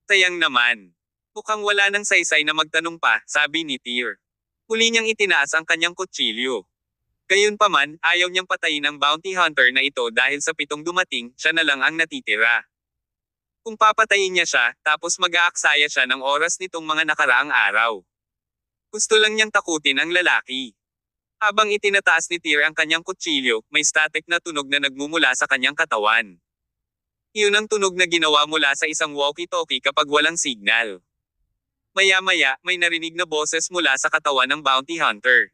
[SPEAKER 1] Sayang naman. Mukhang wala nang saysay na magtanong pa, sabi ni Tyr. Muli niyang itinaas ang kanyang kutsilyo. Gayunpaman, ayaw niyang patayin ang bounty hunter na ito dahil sa 7 dumating, siya na lang ang natitira. Kung papatayin niya siya, tapos mag-aaksaya siya ng oras nitong mga nakaraang araw. Gusto lang niyang takutin ang lalaki. Habang itinataas ni Tyr ang kanyang kutsilyo, may static na tunog na nagmumula sa kanyang katawan. Iyon ang tunog na ginawa mula sa isang walkie-talkie kapag walang signal. Maya-maya, may narinig na boses mula sa katawan ng bounty hunter.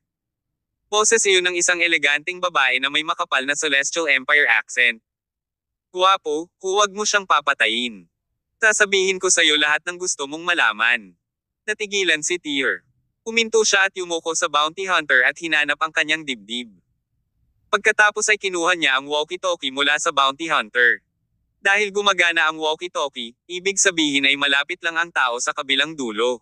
[SPEAKER 1] Boses iyon ng isang eleganteng babae na may makapal na Celestial Empire accent. Guwapo, huwag mo siyang papatayin. Sasabihin ko sa'yo lahat ng gusto mong malaman. Natigilan si Tyr. Uminto siya at yumuko sa bounty hunter at hinanap ang kanyang dibdib. Pagkatapos ay kinuha niya ang walkie-talkie mula sa bounty hunter. Dahil gumagana ang walkie-talkie, ibig sabihin ay malapit lang ang tao sa kabilang dulo.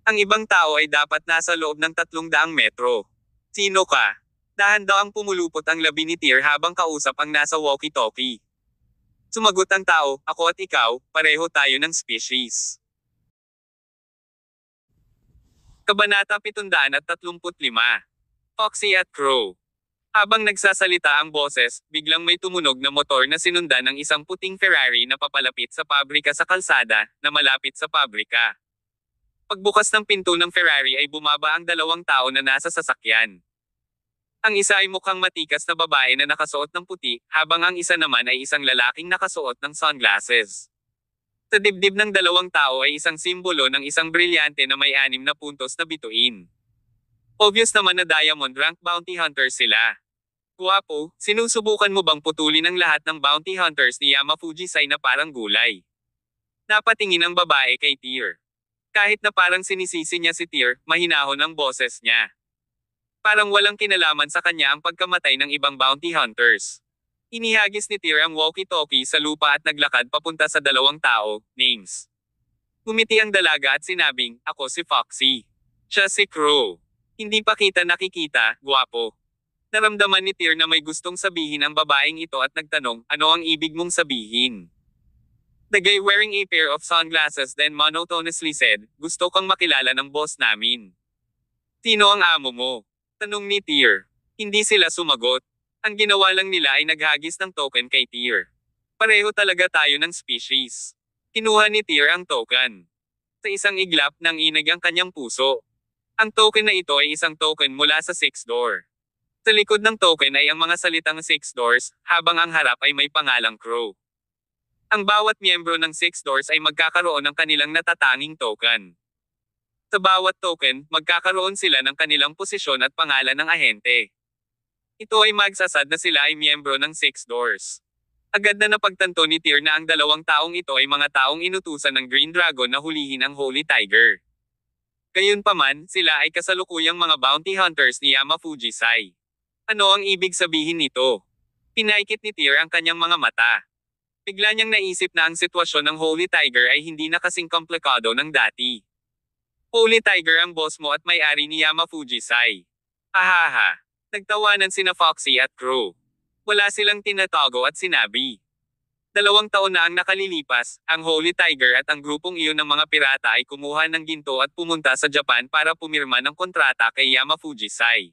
[SPEAKER 1] Ang ibang tao ay dapat nasa loob ng 300 metro. Sino ka? Dahan-dahang pumulupot ang labi ni Tyr habang kausap ang nasa walkie-talkie. Sumagot ang tao, ako at ikaw, pareho tayo ng species. Kabanata 735. Foxy at Crow. Habang nagsasalita ang boses, biglang may tumunog na motor na sinundan ng isang puting Ferrari na papalapit sa pabrika sa kalsada, na malapit sa pabrika. Pagbukas ng pinto ng Ferrari ay bumaba ang 2 tao na nasa sasakyan. Ang isa ay mukhang matikas na babae na nakasuot ng puti, habang ang isa naman ay isang lalaking nakasuot ng sunglasses. Sa dibdib ng 2 tao ay isang simbolo ng isang brilyante na may 6 na puntos na bituin. Obvious naman na diamond rank bounty hunters sila. Guwapo, sinusubukan mo bang putulin ang lahat ng bounty hunters ni Yamafujisai na parang gulay? Napatingin ang babae kay Tyr. Kahit na parang sinisisi niya si Tyr, mahinahon ang boses niya. Parang walang kinalaman sa kanya ang pagkamatay ng ibang bounty hunters. Inihagis ni Tyr ang walkie-talkie sa lupa at naglakad papunta sa 2 tao, names. Ngumiti ang dalaga at sinabing, ako si Foxy. Siya si Crow. Hindi pa kita nakikita, guwapo. Naramdaman ni Tyr na may gustong sabihin ang babaeng ito at nagtanong, ano ang ibig mong sabihin? The guy wearing a pair of sunglasses then monotonously said, gusto kang makilala ng boss namin. Sino ang amo mo? Tanong ni Tyr. Hindi sila sumagot. Ang ginawa lang nila ay naghagis ng token kay Tyr. Pareho talaga tayo ng species. Kinuha ni Tyr ang token. Sa isang iglap nang inag ang kanyang puso. Ang token na ito ay isang token mula sa 6 door. Sa likod ng token ay ang mga salitang 6 doors, habang ang harap ay may pangalang Crow. Ang bawat miyembro ng 6 doors ay magkakaroon ng kanilang natatanging token. Sa bawat token, magkakaroon sila ng kanilang posisyon at pangalan ng ahente. Ito ay magsasad na sila ay miyembro ng 6 doors. Agad na napagtanto ni Tyr na ang 2 taong ito ay mga taong inutusan ng Green Dragon na hulihin ang Holy Tiger. Gayunpaman, sila ay kasalukuyang mga bounty hunters ni Yamafujisai. Ano ang ibig sabihin nito? Pinaikit ni Tyr ang kanyang mga mata. Bigla niyang naisip na ang sitwasyon ng Holy Tiger ay hindi na kasing komplikado ng dati. Holy Tiger ang boss mo at may-ari ni Yama Fujisai. Ahaha. Nagtawanan sina Foxy at Crow. Wala silang tinatago at sinabi. 2 taon na ang nakalilipas, ang Holy Tiger at ang grupong iyon ng mga pirata ay kumuha ng ginto at pumunta sa Japan para pumirma ng kontrata kay Yama Fujisai.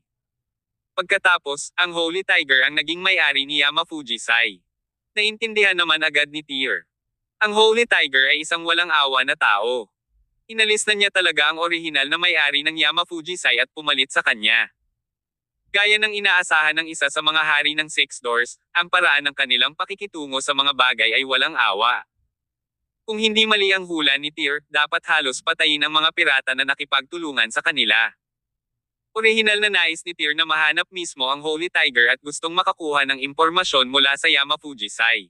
[SPEAKER 1] Pagkatapos, ang Holy Tiger ang naging may-ari ni Yama Fujisai. Naintindihan naman agad ni Tear. Ang Holy Tiger ay isang walang awa na tao. Inalis na niya talaga ang orihinal na may-ari ng Yama Fujisai at pumalit sa kanya. Gaya ng inaasahan ng isa sa mga hari ng Six Doors, ang paraan ng kanilang pakikitungo sa mga bagay ay walang awa. Kung hindi mali ang hula ni Tear, dapat halos patayin ang mga pirata na nakipagtulungan sa kanila. Orihinal na nais ni Tear na mahanap mismo ang Holy Tiger at gustong makakuha ng impormasyon mula sa Yama Fujisai.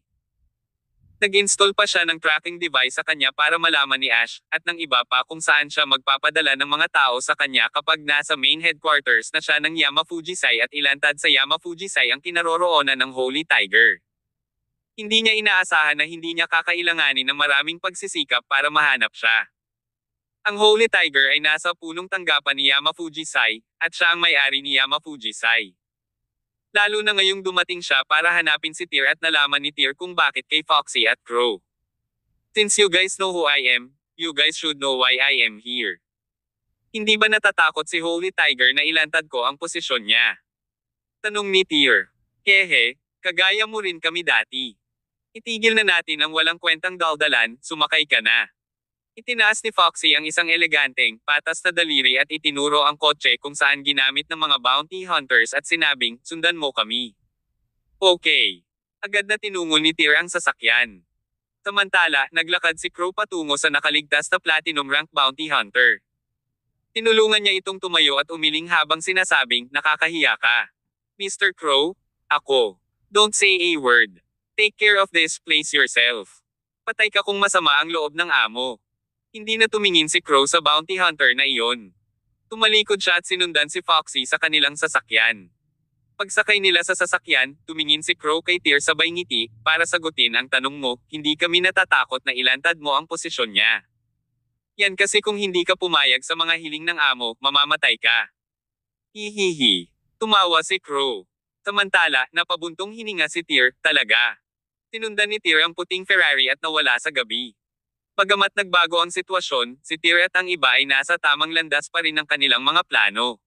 [SPEAKER 1] Nag-install pa siya ng tracking device sa kanya para malaman ni Ash, at ng iba pa kung saan siya magpapadala ng mga tao sa kanya kapag nasa main headquarters na siya ng Yama Fujisai at ilantad sa Yama Fujisai ang kinaroroonan ng Holy Tiger. Hindi niya inaasahan na hindi niya kakailanganin ng maraming pagsisikap para mahanap siya. Ang Holy Tiger ay nasa punong tanggapan ni Yama Fujisai, at siya ang may-ari ni Yama Fujisai. Lalo na ngayong dumating siya para hanapin si Tear at nalaman ni Tear kung bakit kay Foxy at Crow. Since you guys know who I am, you guys should know why I am here. Hindi ba natatakot si Holy Tiger na ilantad ko ang posisyon niya? Tanong ni Tear. Hehe, kagaya mo rin kami dati. Itigil na natin ang walang kwentang daldalan, sumakay ka na. Itinaas ni Foxy ang isang eleganteng, patas na daliri at itinuro ang kotse kung saan ginamit ng mga bounty hunters at sinabing, sundan mo kami. Okay. Agad na tinungo ni Tear ang sasakyan. Samantala, naglakad si Crow patungo sa nakaligtas na platinum rank bounty hunter. Tinulungan niya itong tumayo at umiling habang sinasabing, nakakahiya ka. Mr. Crow? Ako. Don't say a word. Take care of this place yourself. Patay ka kung masama ang loob ng amo. Hindi na tumingin si Crow sa bounty hunter na iyon. Tumalikod siya at sinundan si Foxy sa kanilang sasakyan. Pagsakay nila sa sasakyan, tumingin si Crow kay Tear sabay ngiti, para sagutin ang tanong mo, hindi kami natatakot na ilantad mo ang posisyon niya. Yan kasi kung hindi ka pumayag sa mga hiling ng amo, mamamatay ka. Hihihi. Tumawa si Crow. Samantala, napabuntong hininga si Tear, talaga. Sinundan ni Tear ang puting Ferrari at nawala sa gabi. Bagamat nagbago ang sitwasyon, si Tear at ang iba ay nasa tamang landas pa rin ng kanilang mga plano.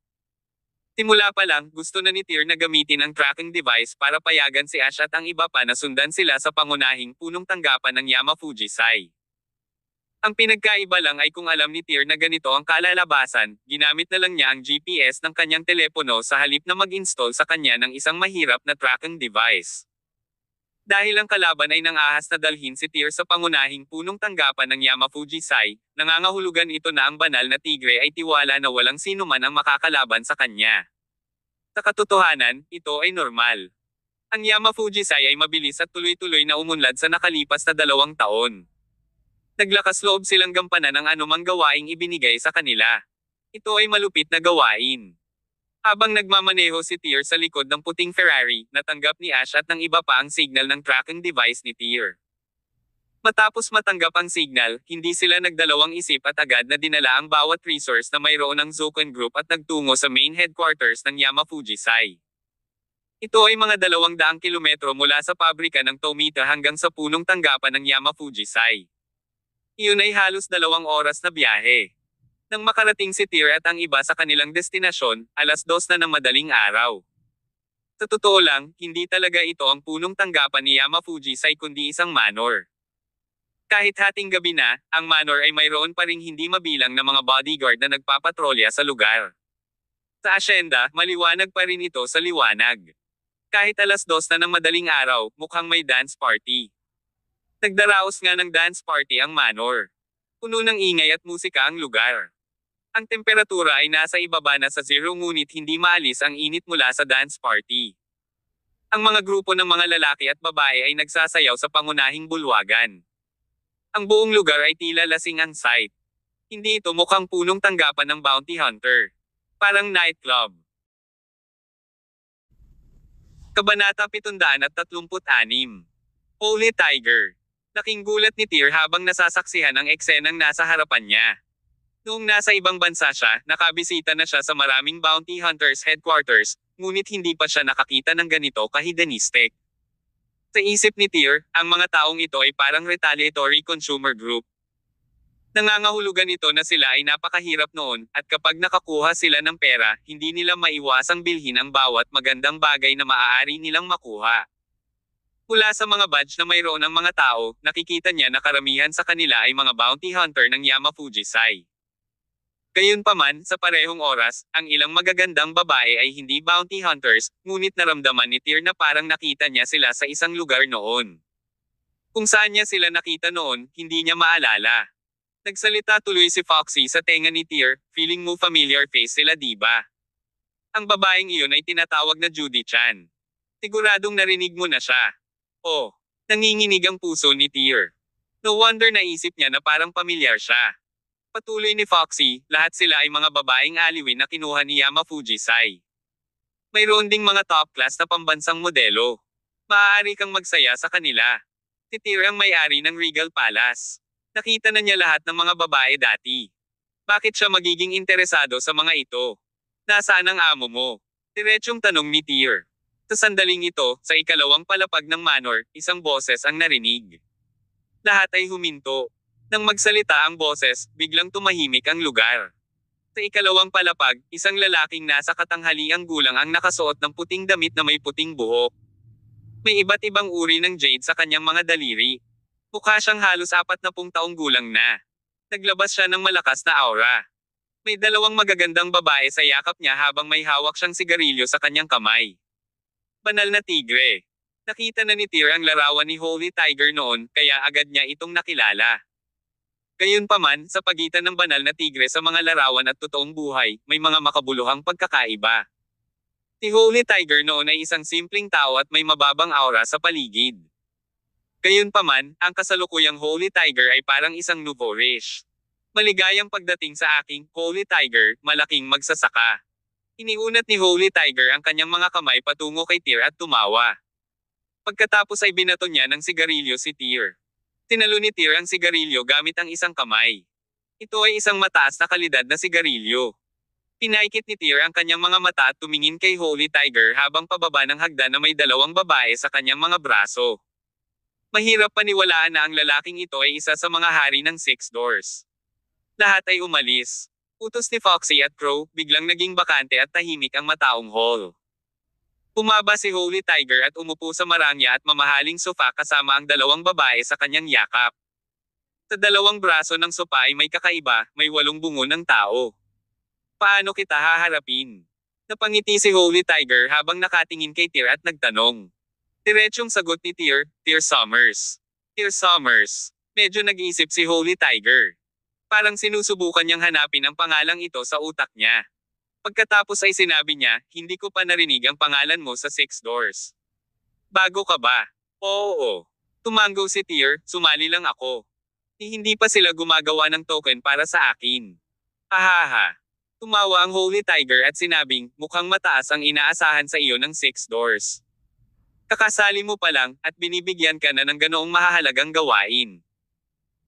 [SPEAKER 1] Simula pa lang, gusto na ni Tear na gamitin ang tracking device para payagan si Ash at ang iba pa na sundan sila sa pangunahing punong tanggapan ng Yama Fujisai. Ang pinagkaiba lang ay kung alam ni Tear na ganito ang kalalabasan, ginamit na lang niya ang GPS ng kanyang telepono sa halip na mag-install sa kanya ng isang mahirap na tracking device. Dahil ang kalaban ay nangahas na dalhin si Tear sa pangunahing punong tanggapan ng Yama Fujisai, nangangahulugan ito na ang banal na tigre ay tiwala na walang sino man ang makakalaban sa kanya. Sa katotohanan, ito ay normal. Ang Yama Fujisai ay mabilis at tuloy-tuloy na umunlad sa nakalipas na 2 taon. Naglakas loob silang gampanan ang anumang gawaing ibinigay sa kanila. Ito ay malupit na gawain. Habang nagmamaneho si Tear sa likod ng puting Ferrari, natanggap ni Ash at ng iba pa ang signal ng tracking device ni Tear. Matapos matanggap ang signal, hindi sila nagdalawang isip at agad na dinala ang bawat resource na mayroon ng Zoken Group at nagtungo sa main headquarters ng Yama Fujisai. Ito ay mga 200 kilometro mula sa pabrika ng Tomita hanggang sa punong tanggapan ng Yama Fujisai. Iyon ay halos 2 oras na biyahe. Nang makarating si Tear at ang iba sa kanilang destinasyon, 2:00 na ng madaling araw. Sa totoo lang, hindi talaga ito ang punong tanggapan ni Yama Fujisai kundi isang manor. Kahit hating gabi na, ang manor ay mayroon pa ring hindi mabilang na mga bodyguard na nagpapatrolya sa lugar. Sa asyenda, maliwanag pa rin ito sa liwanag. Kahit 2:00 na ng madaling araw, mukhang may dance party. Nagdaraos nga ng dance party ang manor. Puno ng ingay at musika ang lugar. Ang temperatura ay nasa ibaba na sa 0 ngunit hindi maalis ang init mula sa dance party. Ang mga grupo ng mga lalaki at babae ay nagsasayaw sa pangunahing bulwagan. Ang buong lugar ay tila lasing ang sight. Hindi ito mukhang punong tanggapan ng bounty hunter. Parang nightclub. Kabanata 736. Holy Tiger. Laking gulat ni Tear habang nasasaksihan ang eksenang nasa harapan niya. Noong nasa ibang bansa siya, nakabisita na siya sa maraming bounty hunters headquarters, ngunit hindi pa siya nakakita ng ganito kahedonistic. Sa isip ni Tyr, ang mga taong ito ay parang retaliatory consumer group. Nangangahulugan ito na sila ay napakahirap noon, at kapag nakakuha sila ng pera, hindi nila maiwasang bilhin ang bawat magandang bagay na maaari nilang makuha. Mula sa mga badge na mayroon ng mga tao, nakikita niya na karamihan sa kanila ay mga bounty hunter ng Yamafujisai. Gayunpaman, sa parehong oras, ang ilang magagandang babae ay hindi bounty hunters, ngunit naramdaman ni Tyr na parang nakita niya sila sa isang lugar noon. Kung saan niya sila nakita noon, hindi niya maalala. Nagsalita tuloy si Foxy sa tenga ni Tyr, feeling mo familiar face sila diba? Ang babaeng iyon ay tinatawag na Judy Chan. Siguradong narinig mo na siya. Oh, nanginginig ang puso ni Tyr. No wonder naisip niya na parang pamilyar siya. Patuloy ni Foxy, lahat sila ay mga babaeng aliwin na kinuha ni Yamafujisai. Mayroon ding mga top class na pambansang modelo. Maaari kang magsaya sa kanila. Si Tyr ang may-ari ng Regal Palace. Nakita na niya lahat ng mga babae dati. Bakit siya magiging interesado sa mga ito? Nasaan ang amo mo? Diretsyong tanong ni Tyr. Sa sandaling ito, sa ikalawang palapag ng manor, isang boses ang narinig. Lahat ay huminto. Nang magsalita ang boses, biglang tumahimik ang lugar. Sa ikalawang palapag, isang lalaking nasa katanghaliang gulang ang nakasuot ng puting damit na may puting buhok. May iba't ibang uri ng jade sa kanyang mga daliri. Mukha siyang halos 40 taong gulang na. Naglabas siya ng malakas na aura. May dalawang magagandang babae sa yakap niya habang may hawak siyang sigarilyo sa kanyang kamay. Banal na tigre. Nakita na ni Tyr ang larawan ni Holy Tiger noon, kaya agad niya itong nakilala. Gayunpaman, sa pagitan ng banal na tigre sa mga larawan at totoong buhay, may mga makabuluhang pagkakaiba. Si Holy Tiger noon ay isang simpleng tao at may mababang aura sa paligid. Gayunpaman, ang kasalukuyang Holy Tiger ay parang isang nouveau-riche. Maligayang pagdating sa aking Holy Tiger, malaking magsasaka. Iniunat ni Holy Tiger ang kanyang mga kamay patungo kay Tyr at tumawa. Pagkatapos ay binato niya ng sigarilyo si Tyr. Tinalo ni Tyr ang sigarilyo gamit ang isang kamay. Ito ay isang mataas na kalidad na sigarilyo. Pinaikit ni Tyr ang kanyang mga mata at tumingin kay Holy Tiger habang pababa ng hagdan na may dalawang babae sa kanyang mga braso. Mahirap paniwalaan na ang lalaking ito ay isa sa mga hari ng Six Doors. Lahat ay umalis. Utos ni Foxy at Crow, biglang naging bakante at tahimik ang mataong hall. Bumaba si Holy Tiger at umupo sa marangya at mamahaling sofa kasama ang dalawang babae sa kanyang yakap. Sa dalawang braso ng sofa ay may kakaiba, may 8 bungo ng tao. Paano kita haharapin? Napangiti si Holy Tiger habang nakatingin kay Tyr at nagtanong. Diretsyong sagot ni Tyr, Tyr Summers. Tyr Summers. Medyo nag-iisip si Holy Tiger. Parang sinusubukan niyang hanapin ang pangalang ito sa utak niya. Pagkatapos ay sinabi niya, hindi ko pa narinig ang pangalan mo sa Six Doors. Bago ka ba? Oo. Tumango si Tyr, sumali lang ako. Hindi pa sila gumagawa ng token para sa akin. Hahaha. Tumawa ang Holy Tiger at sinabing, mukhang mataas ang inaasahan sa iyo ng Six Doors. Kakasali mo pa lang, at binibigyan ka na ng ganoong mahahalagang gawain.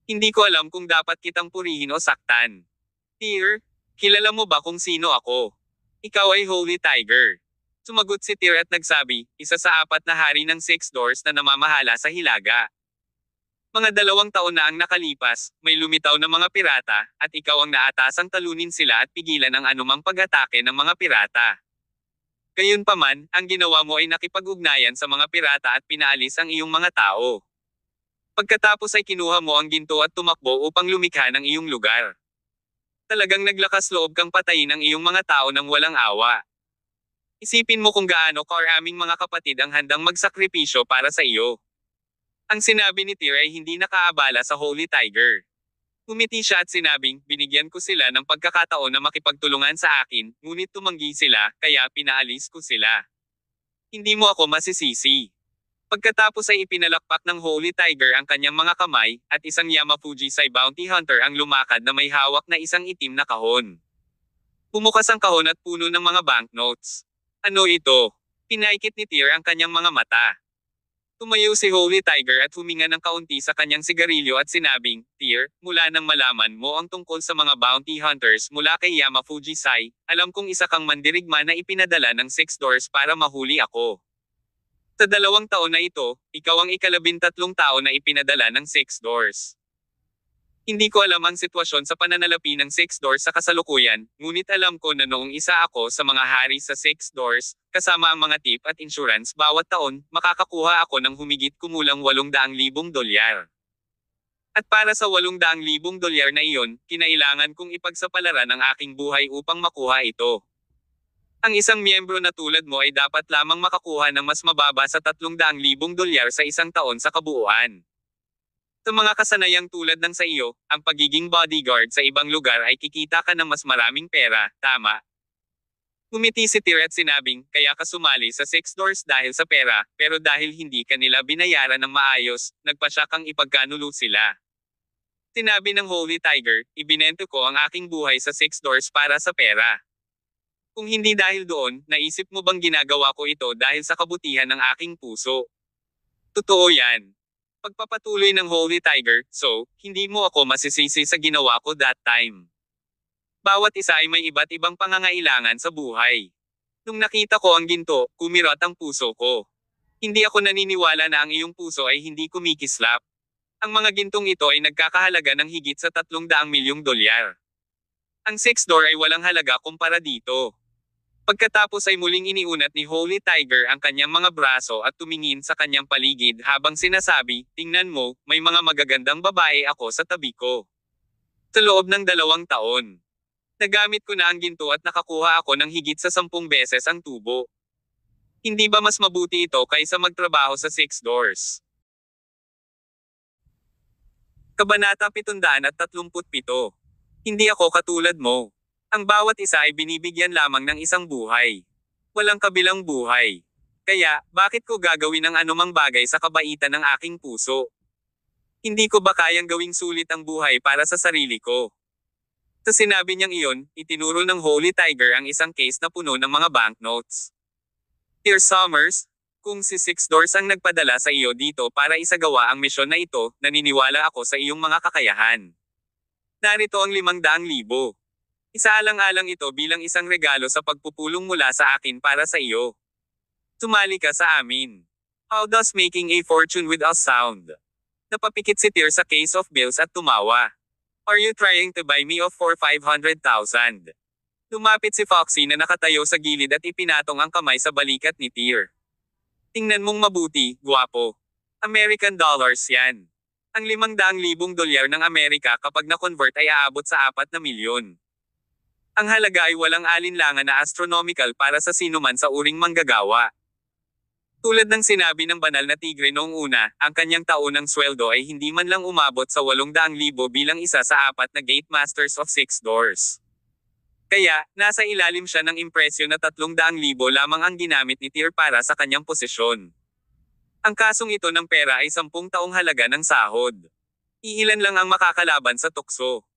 [SPEAKER 1] Hindi ko alam kung dapat kitang purihin o saktan. Tyr, kilala mo ba kung sino ako? Ikaw ay Holy Tiger. Sumagot si Tyr at nagsabi, isa sa 4 na hari ng Six Doors na namamahala sa Hilaga. Mga 2 taon na ang nakalipas, may lumitaw na mga pirata, at ikaw ang naatasang talunin sila at pigilan ang anumang pag-atake ng mga pirata. Gayunpaman, ang ginawa mo ay nakipag-ugnayan sa mga pirata at pinaalis ang iyong mga tao. Pagkatapos ay kinuha mo ang ginto at tumakbo upang lumikha ng iyong lugar. Talagang naglakas loob kang patayin ang iyong mga tao ng walang awa. Isipin mo kung gaano karaming mga kapatid ang handang magsakripisyo para sa iyo. Ang sinabi ni Tyr ay hindi nakaabala sa Holy Tiger. Umiti siya at sinabing, binigyan ko sila ng pagkakataon na makipagtulungan sa akin, ngunit tumanggi sila, kaya pinaalis ko sila. Hindi mo ako masisisi. Pagkatapos ay ipinalakpak ng Holy Tiger ang kanyang mga kamay, at isang Yamafujisai bounty hunter ang lumakad na may hawak na isang itim na kahon. Bumukas ang kahon at puno ng mga banknotes. Ano ito? Pinaikit ni Tyr ang kanyang mga mata. Tumayo si Holy Tiger at huminga ng kaunti sa kanyang sigarilyo at sinabing, "Tear, mula nang malaman mo ang tungkol sa mga bounty hunters mula kay Yamafuji-sai, alam kong isa kang mandirigma na ipinadala ng Six Doors para mahuli ako. Sa 2 taon na ito, ikaw ang ika-13 tao na ipinadala ng Six Doors. Hindi ko alam ang sitwasyon sa pananalapi ng Six Doors sa kasalukuyan, ngunit alam ko na noong isa ako sa mga hari sa Six Doors, kasama ang mga tip at insurance bawat taon, makakakuha ako ng humigit kumulang 800,000 dolyar. At para sa 800,000 dolyar na iyon, kinailangan kong ipagsapalaran ang aking buhay upang makuha ito. Ang isang miyembro na tulad mo ay dapat lamang makakuha ng mas mababa sa 300,000 dolyar sa isang taon sa kabuuan. Sa mga kasanayang tulad ng sa iyo, ang pagiging bodyguard sa ibang lugar ay kikita ka ng mas maraming pera, tama?" Ngumiti si Tyr at sinabing, "Kaya ka sumali sa Six Doors dahil sa pera, pero dahil hindi ka nila binayaran ng maayos, nagpasya kang ipagkanulo sila." Sinabi ng Holy Tiger, "Ibinento ko ang aking buhay sa Six Doors para sa pera. Kung hindi dahil doon, naisip mo bang ginagawa ko ito dahil sa kabutihan ng aking puso?" "Totoo yan." Pagpapatuloy ng Holy Tiger, "So, hindi mo ako masisisi sa ginawa ko that time. Bawat isa ay may iba't ibang pangangailangan sa buhay. Nung nakita ko ang ginto, kumirat ang puso ko. Hindi ako naniniwala na ang iyong puso ay hindi kumikislap. Ang mga gintong ito ay nagkakahalaga ng higit sa 300 milyong dolyar. Ang Six Door ay walang halaga kumpara dito." Pagkatapos ay muling iniunat ni Holy Tiger ang kanyang mga braso at tumingin sa kanyang paligid habang sinasabi, "Tingnan mo, may mga magagandang babae ako sa tabi ko. Sa loob ng 2 taon. Nagamit ko na ang ginto at nakakuha ako ng higit sa 10 beses ang tubo. Hindi ba mas mabuti ito kaysa magtrabaho sa Six Doors?" Kabanata 737. Hindi ako katulad mo. Ang bawat isa ay binibigyan lamang ng isang buhay. Walang kabilang buhay. Kaya, bakit ko gagawin ang anumang bagay sa kabaitan ng aking puso? Hindi ko ba kayang gawing sulit ang buhay para sa sarili ko? Sa sinabi niyang iyon, itinuro ng Holy Tiger ang isang case na puno ng mga banknotes. "Dear Summers, kung si Six Doors ang nagpadala sa iyo dito para isagawa ang misyon na ito, naniniwala ako sa iyong mga kakayahan. Narito ang 500,000. Isaalang-alang ito bilang isang regalo sa pagpupulong mula sa akin para sa iyo. Sumali ka sa amin. How does making a fortune with us sound?" Napapikit si Tyr sa case of bills at tumawa. "Are you trying to buy me off for 500,000? Lumapit si Foxy na nakatayo sa gilid at ipinatong ang kamay sa balikat ni Tyr. "Tingnan mong mabuti, gwapo. American dollars yan. Ang 500,000 dolyar ng Amerika kapag na-convert ay aabot sa 4 na milyon. Ang halaga ay walang alinlangan na astronomical para sa sinuman sa uring manggagawa." Tulad ng sinabi ng banal na tigre noong una, ang kanyang taonang sweldo ay hindi man lang umabot sa 800,000 bilang isa sa 4 na Gate Masters of Six Doors. Kaya, nasa ilalim siya ng impresyo na 300,000 lamang ang ginamit ni Tyr para sa kanyang posisyon. Ang kasong ito ng pera ay 10 taong halaga ng sahod. Iilan lang ang makakalaban sa tukso.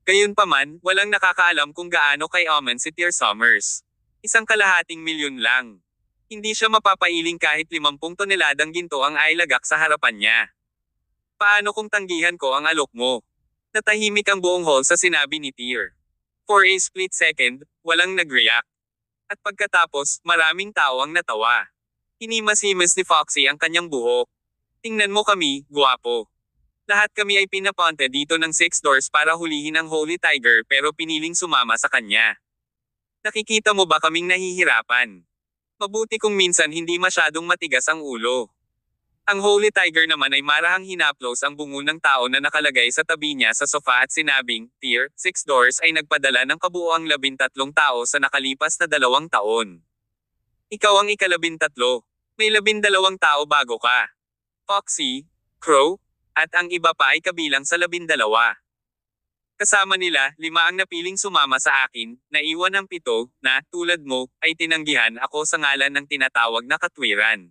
[SPEAKER 1] Gayunpaman, walang nakakaalam kung gaano kay-omen si Tyr Summers. 1,250,000 lang. Hindi siya mapapailing kahit 50 toneladang ginto ang ailagak sa harapan niya. "Paano kung tanggihan ko ang alok mo?" Natahimik ang buong hall sa sinabi ni Tyr. For a split second, walang nag-react. At pagkatapos, maraming tao ang natawa. Hinimas-himas ni Foxy ang kanyang buhok. "Tingnan mo kami, gwapo. Lahat kami ay pinapunta dito ng Six Doors para hulihin ang Holy Tiger pero piniling sumama sa kanya. Nakikita mo ba kaming nahihirapan? Mabuti kung minsan hindi masyadong matigas ang ulo." Ang Holy Tiger naman ay marahang hinaplos ang bungo ng tao na nakalagay sa tabi niya sa sofa at sinabing, "Tyr, Six Doors ay nagpadala ng kabuoang 13 tao sa nakalipas na 2 taon. Ikaw ang ika-13. May 12 tao bago ka. Foxy, Crow, at ang iba pa ay kabilang sa 12. Kasama nila, 5 ang napiling sumama sa akin, naiwan ang 7, na, tulad mo, ay tinanggihan ako sa ngalan ng tinatawag na katwiran.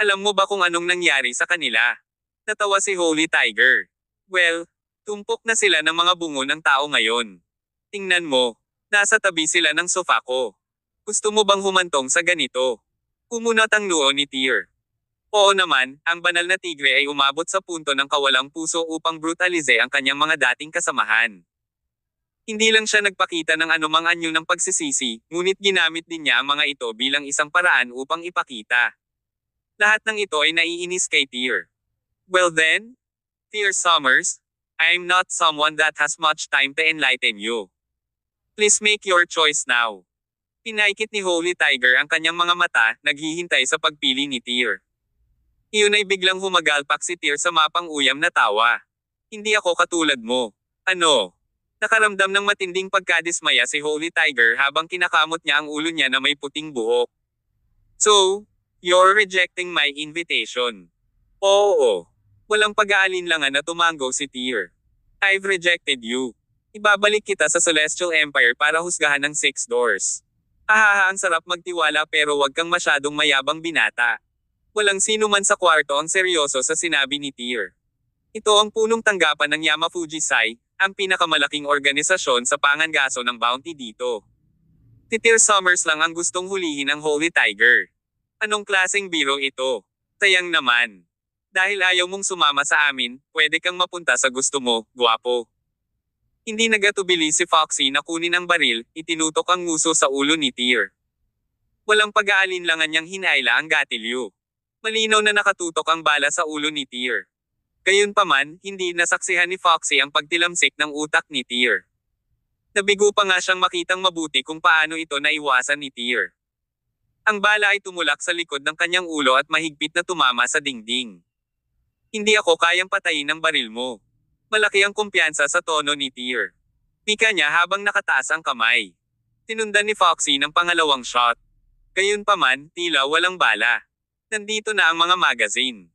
[SPEAKER 1] Alam mo ba kung anong nangyari sa kanila?" Natawa si Holy Tiger. "Well, tumpok na sila ng mga bungo ng tao ngayon. Tingnan mo, nasa tabi sila ng sofa ko. Gusto mo bang humantong sa ganito?" Kumunot ang noo ni Tyr. Oo naman, ang banal na tigre ay umabot sa punto ng kawalang puso upang brutalize ang kanyang mga dating kasamahan. Hindi lang siya nagpakita ng anumang anyo ng pagsisisi, ngunit ginamit din niya ang mga ito bilang isang paraan upang ipakita. Lahat ng ito ay naiinis kay Tyr. Well then, Tyr Summers, I'm not someone that has much time to enlighten you. Please make your choice now. Pinaikit ni Holy Tiger ang kanyang mga mata, naghihintay sa pagpili ni Tyr. Iyon ay biglang humagalpak si Tyr sa mapang-uyam na tawa. Hindi ako katulad mo. Ano? Nakaramdam ng matinding pagkadismaya si Holy Tiger habang kinakamot niya ang ulo niya na may puting buhok. So, you're rejecting my invitation. Oo. Walang pag-aalinlangan na tumango si Tyr. I've rejected you. Ibabalik kita sa Celestial Empire para husgahan ng Six Doors. Ahaha, ang sarap magtiwala pero wag kang masyadong mayabang binata. Walang sino man sa kwarto ang seryoso sa sinabi ni Tyr. Ito ang punong tanggapan ng Yamafuji-sai, ang pinakamalaking organisasyon sa pangangaso ng bounty dito. Si Tyr Summers lang ang gustong hulihin ang Holy Tiger. Anong klaseng biro ito? Sayang naman. Dahil ayaw mong sumama sa amin, pwede kang mapunta sa gusto mo, gwapo. Hindi nagatubili si Foxy na kunin ang baril, itinutok ang nguso sa ulo ni Tyr. Walang pag-aalinlangan niyang hinaila ang gatilyo. Malinaw na nakatutok ang bala sa ulo ni Tyr. Gayunpaman, hindi nasaksihan ni Foxy ang pagtilamsik ng utak ni Tyr. Nabigo pa nga siyang makitang mabuti kung paano ito naiwasan ni Tyr. Ang bala ay tumulak sa likod ng kanyang ulo at mahigpit na tumama sa dingding. Hindi ako kayang patayin ng baril mo. Malaki ang kumpiyansa sa tono ni Tyr. Pika niya habang nakataas ang kamay. Tinundan ni Foxy ng pangalawang shot. Gayunpaman, tila walang bala. Nandito na ang mga magazine.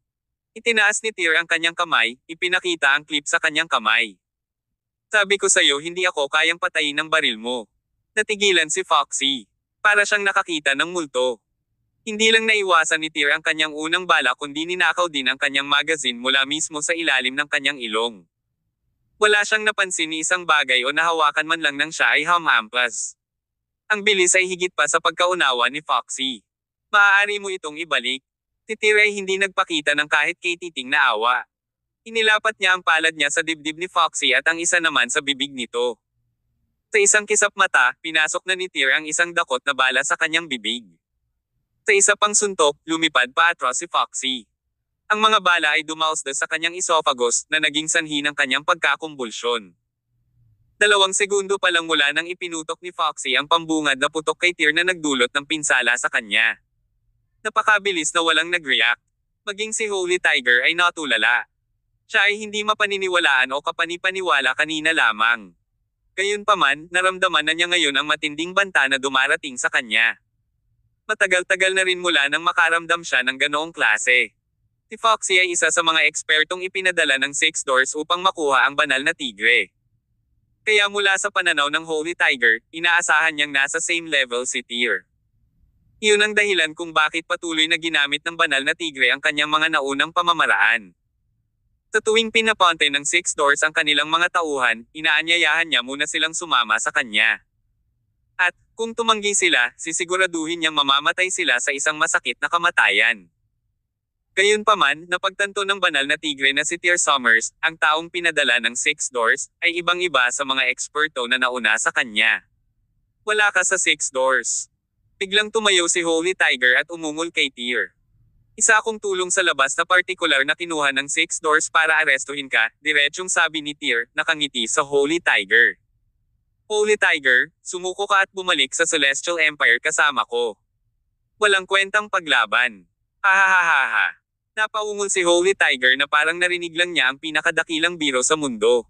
[SPEAKER 1] Itinaas ni Tyr ang kanyang kamay, ipinakita ang clip sa kanyang kamay. Sabi ko sa'yo hindi ako kayang patayin ng baril mo. Natigilan si Foxy. Para siyang nakakita ng multo. Hindi lang naiwasan ni Tyr ang kanyang unang bala kundi ninakaw din ang kanyang magazine mula mismo sa ilalim ng kanyang ilong. Wala siyang napansin ni isang bagay o nahawakan man lang ng siya ay hamampas. Ang bilis ay higit pa sa pagkaunawa ni Foxy. Maaari mo itong ibalik. Si Tyr ay hindi nagpakita ng kahit katiting na awa. Inilapat niya ang palad niya sa dibdib ni Foxy at ang isa naman sa bibig nito. Sa isang kisap mata, pinasok na ni Tyr ang isang dakot na bala sa kanyang bibig. Sa isa pang suntok, lumipad pa atras si Foxy. Ang mga bala ay dumausda sa kanyang esophagus na naging sanhi ng kanyang pagkakumbulsyon. 2 segundo pa lang mula nang ipinutok ni Foxy ang pambungad na putok kay Tyr na nagdulot ng pinsala sa kanya. Napakabilis na walang nag-react. Maging si Holy Tiger ay natulala. Siya ay hindi mapaniniwalaan o kapanipaniwala kanina lamang. Gayunpaman, naramdaman na niya ngayon ang matinding banta na dumarating sa kanya. Matagal-tagal na rin mula nang makaramdam siya ng ganoong klase. Si Foxy ay isa sa mga ekspertong ipinadala ng Six Doors upang makuha ang banal na tigre. Kaya mula sa pananaw ng Holy Tiger, inaasahan niyang nasa same level si Tyr. Iyon ang dahilan kung bakit patuloy na ginamit ng banal na tigre ang kanyang mga naunang pamamaraan. Sa tuwing pinaponte ng Six Doors ang kanilang mga tauhan, inaanyayahan niya muna silang sumama sa kanya. At, kung tumanggi sila, sisiguraduhin niyang mamamatay sila sa isang masakit na kamatayan. Gayunpaman, napagtanto ng banal na tigre na si Tyr Summers, ang taong pinadala ng Six Doors, ay ibang-iba sa mga eksperto na nauna sa kanya. Wala ka sa Six Doors. Biglang tumayo si Holy Tiger at umungol kay Tyr. Isa akong tulong sa labas na partikular na kinuha ng Six Doors para arestuhin ka, diretsyong sabi ni Tyr, nakangiti sa Holy Tiger. Holy Tiger, sumuko ka at bumalik sa Celestial Empire kasama ko. Walang kwentang paglaban. Hahaha. Napaungol si Holy Tiger na parang narinig lang niya ang pinakadakilang biro sa mundo.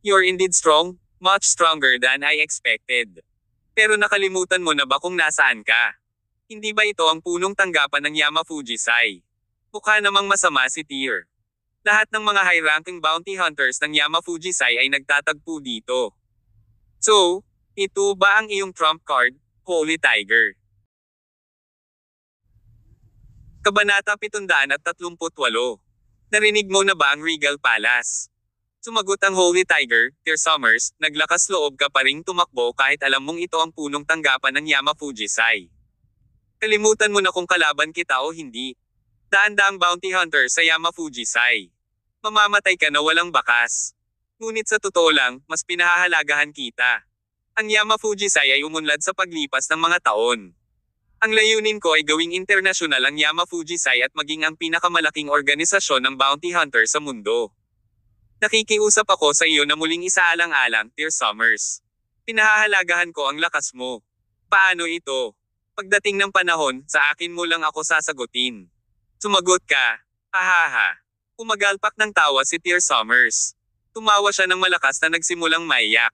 [SPEAKER 1] You're indeed strong, much stronger than I expected. Pero nakalimutan mo na ba kung nasaan ka? Hindi ba ito ang punong tanggapan ng Yamafuji-sai? Mukha namang masama si Tyr. Lahat ng mga high-ranking bounty hunters ng Yamafuji-sai ay nagtatagpo dito. So, ito ba ang iyong trump card, Holy Tiger? Kabanata 738. Narinig mo na ba ang Regal Palace? Sumagot ang Holy Tiger, Tyr Summers, naglakas loob ka pa ring tumakbo kahit alam mong ito ang punong tanggapan ng Yamafuji-sai. Kalimutan mo na kung kalaban kita o hindi. Daan-daang bounty hunter sa Yamafujisai. Mamamatay ka na walang bakas. Ngunit sa totoo lang, mas pinahahalagahan kita. Ang Yamafujisai ay umunlad sa paglipas ng mga taon. Ang layunin ko ay gawing internasyonal ang Yamafujisai at maging ang pinakamalaking organisasyon ng bounty hunter sa mundo. Nakikiusap ako sa iyo na muling isaalang-alang, Dear Summers. Pinahahalagahan ko ang lakas mo. Paano ito? Pagdating ng panahon, sa akin mo lang ako sasagutin. Sumagot ka. Ahaha. Umagalpak ng tawa si Dear Summers. Tumawa siya ng malakas na nagsimulang maiyak.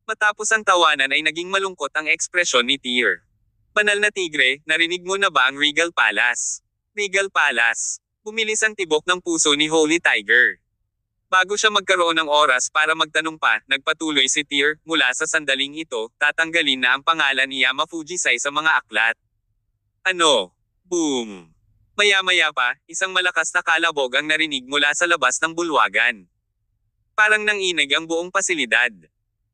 [SPEAKER 1] Matapos ang tawanan ay naging malungkot ang ekspresyon ni Dear. Banal na tigre, narinig mo na ba ang Regal Palace? Regal Palace. Bumilis ang tibok ng puso ni Holy Tiger. Bago siya magkaroon ng oras para magtanong pa, nagpatuloy si Tyr, mula sa sandaling ito, tatanggalin na ang pangalan ni Yamafujisai sa mga aklat. Ano? Boom! Maya-maya pa, isang malakas na kalabog ang narinig mula sa labas ng bulwagan. Parang nanginig ang buong pasilidad.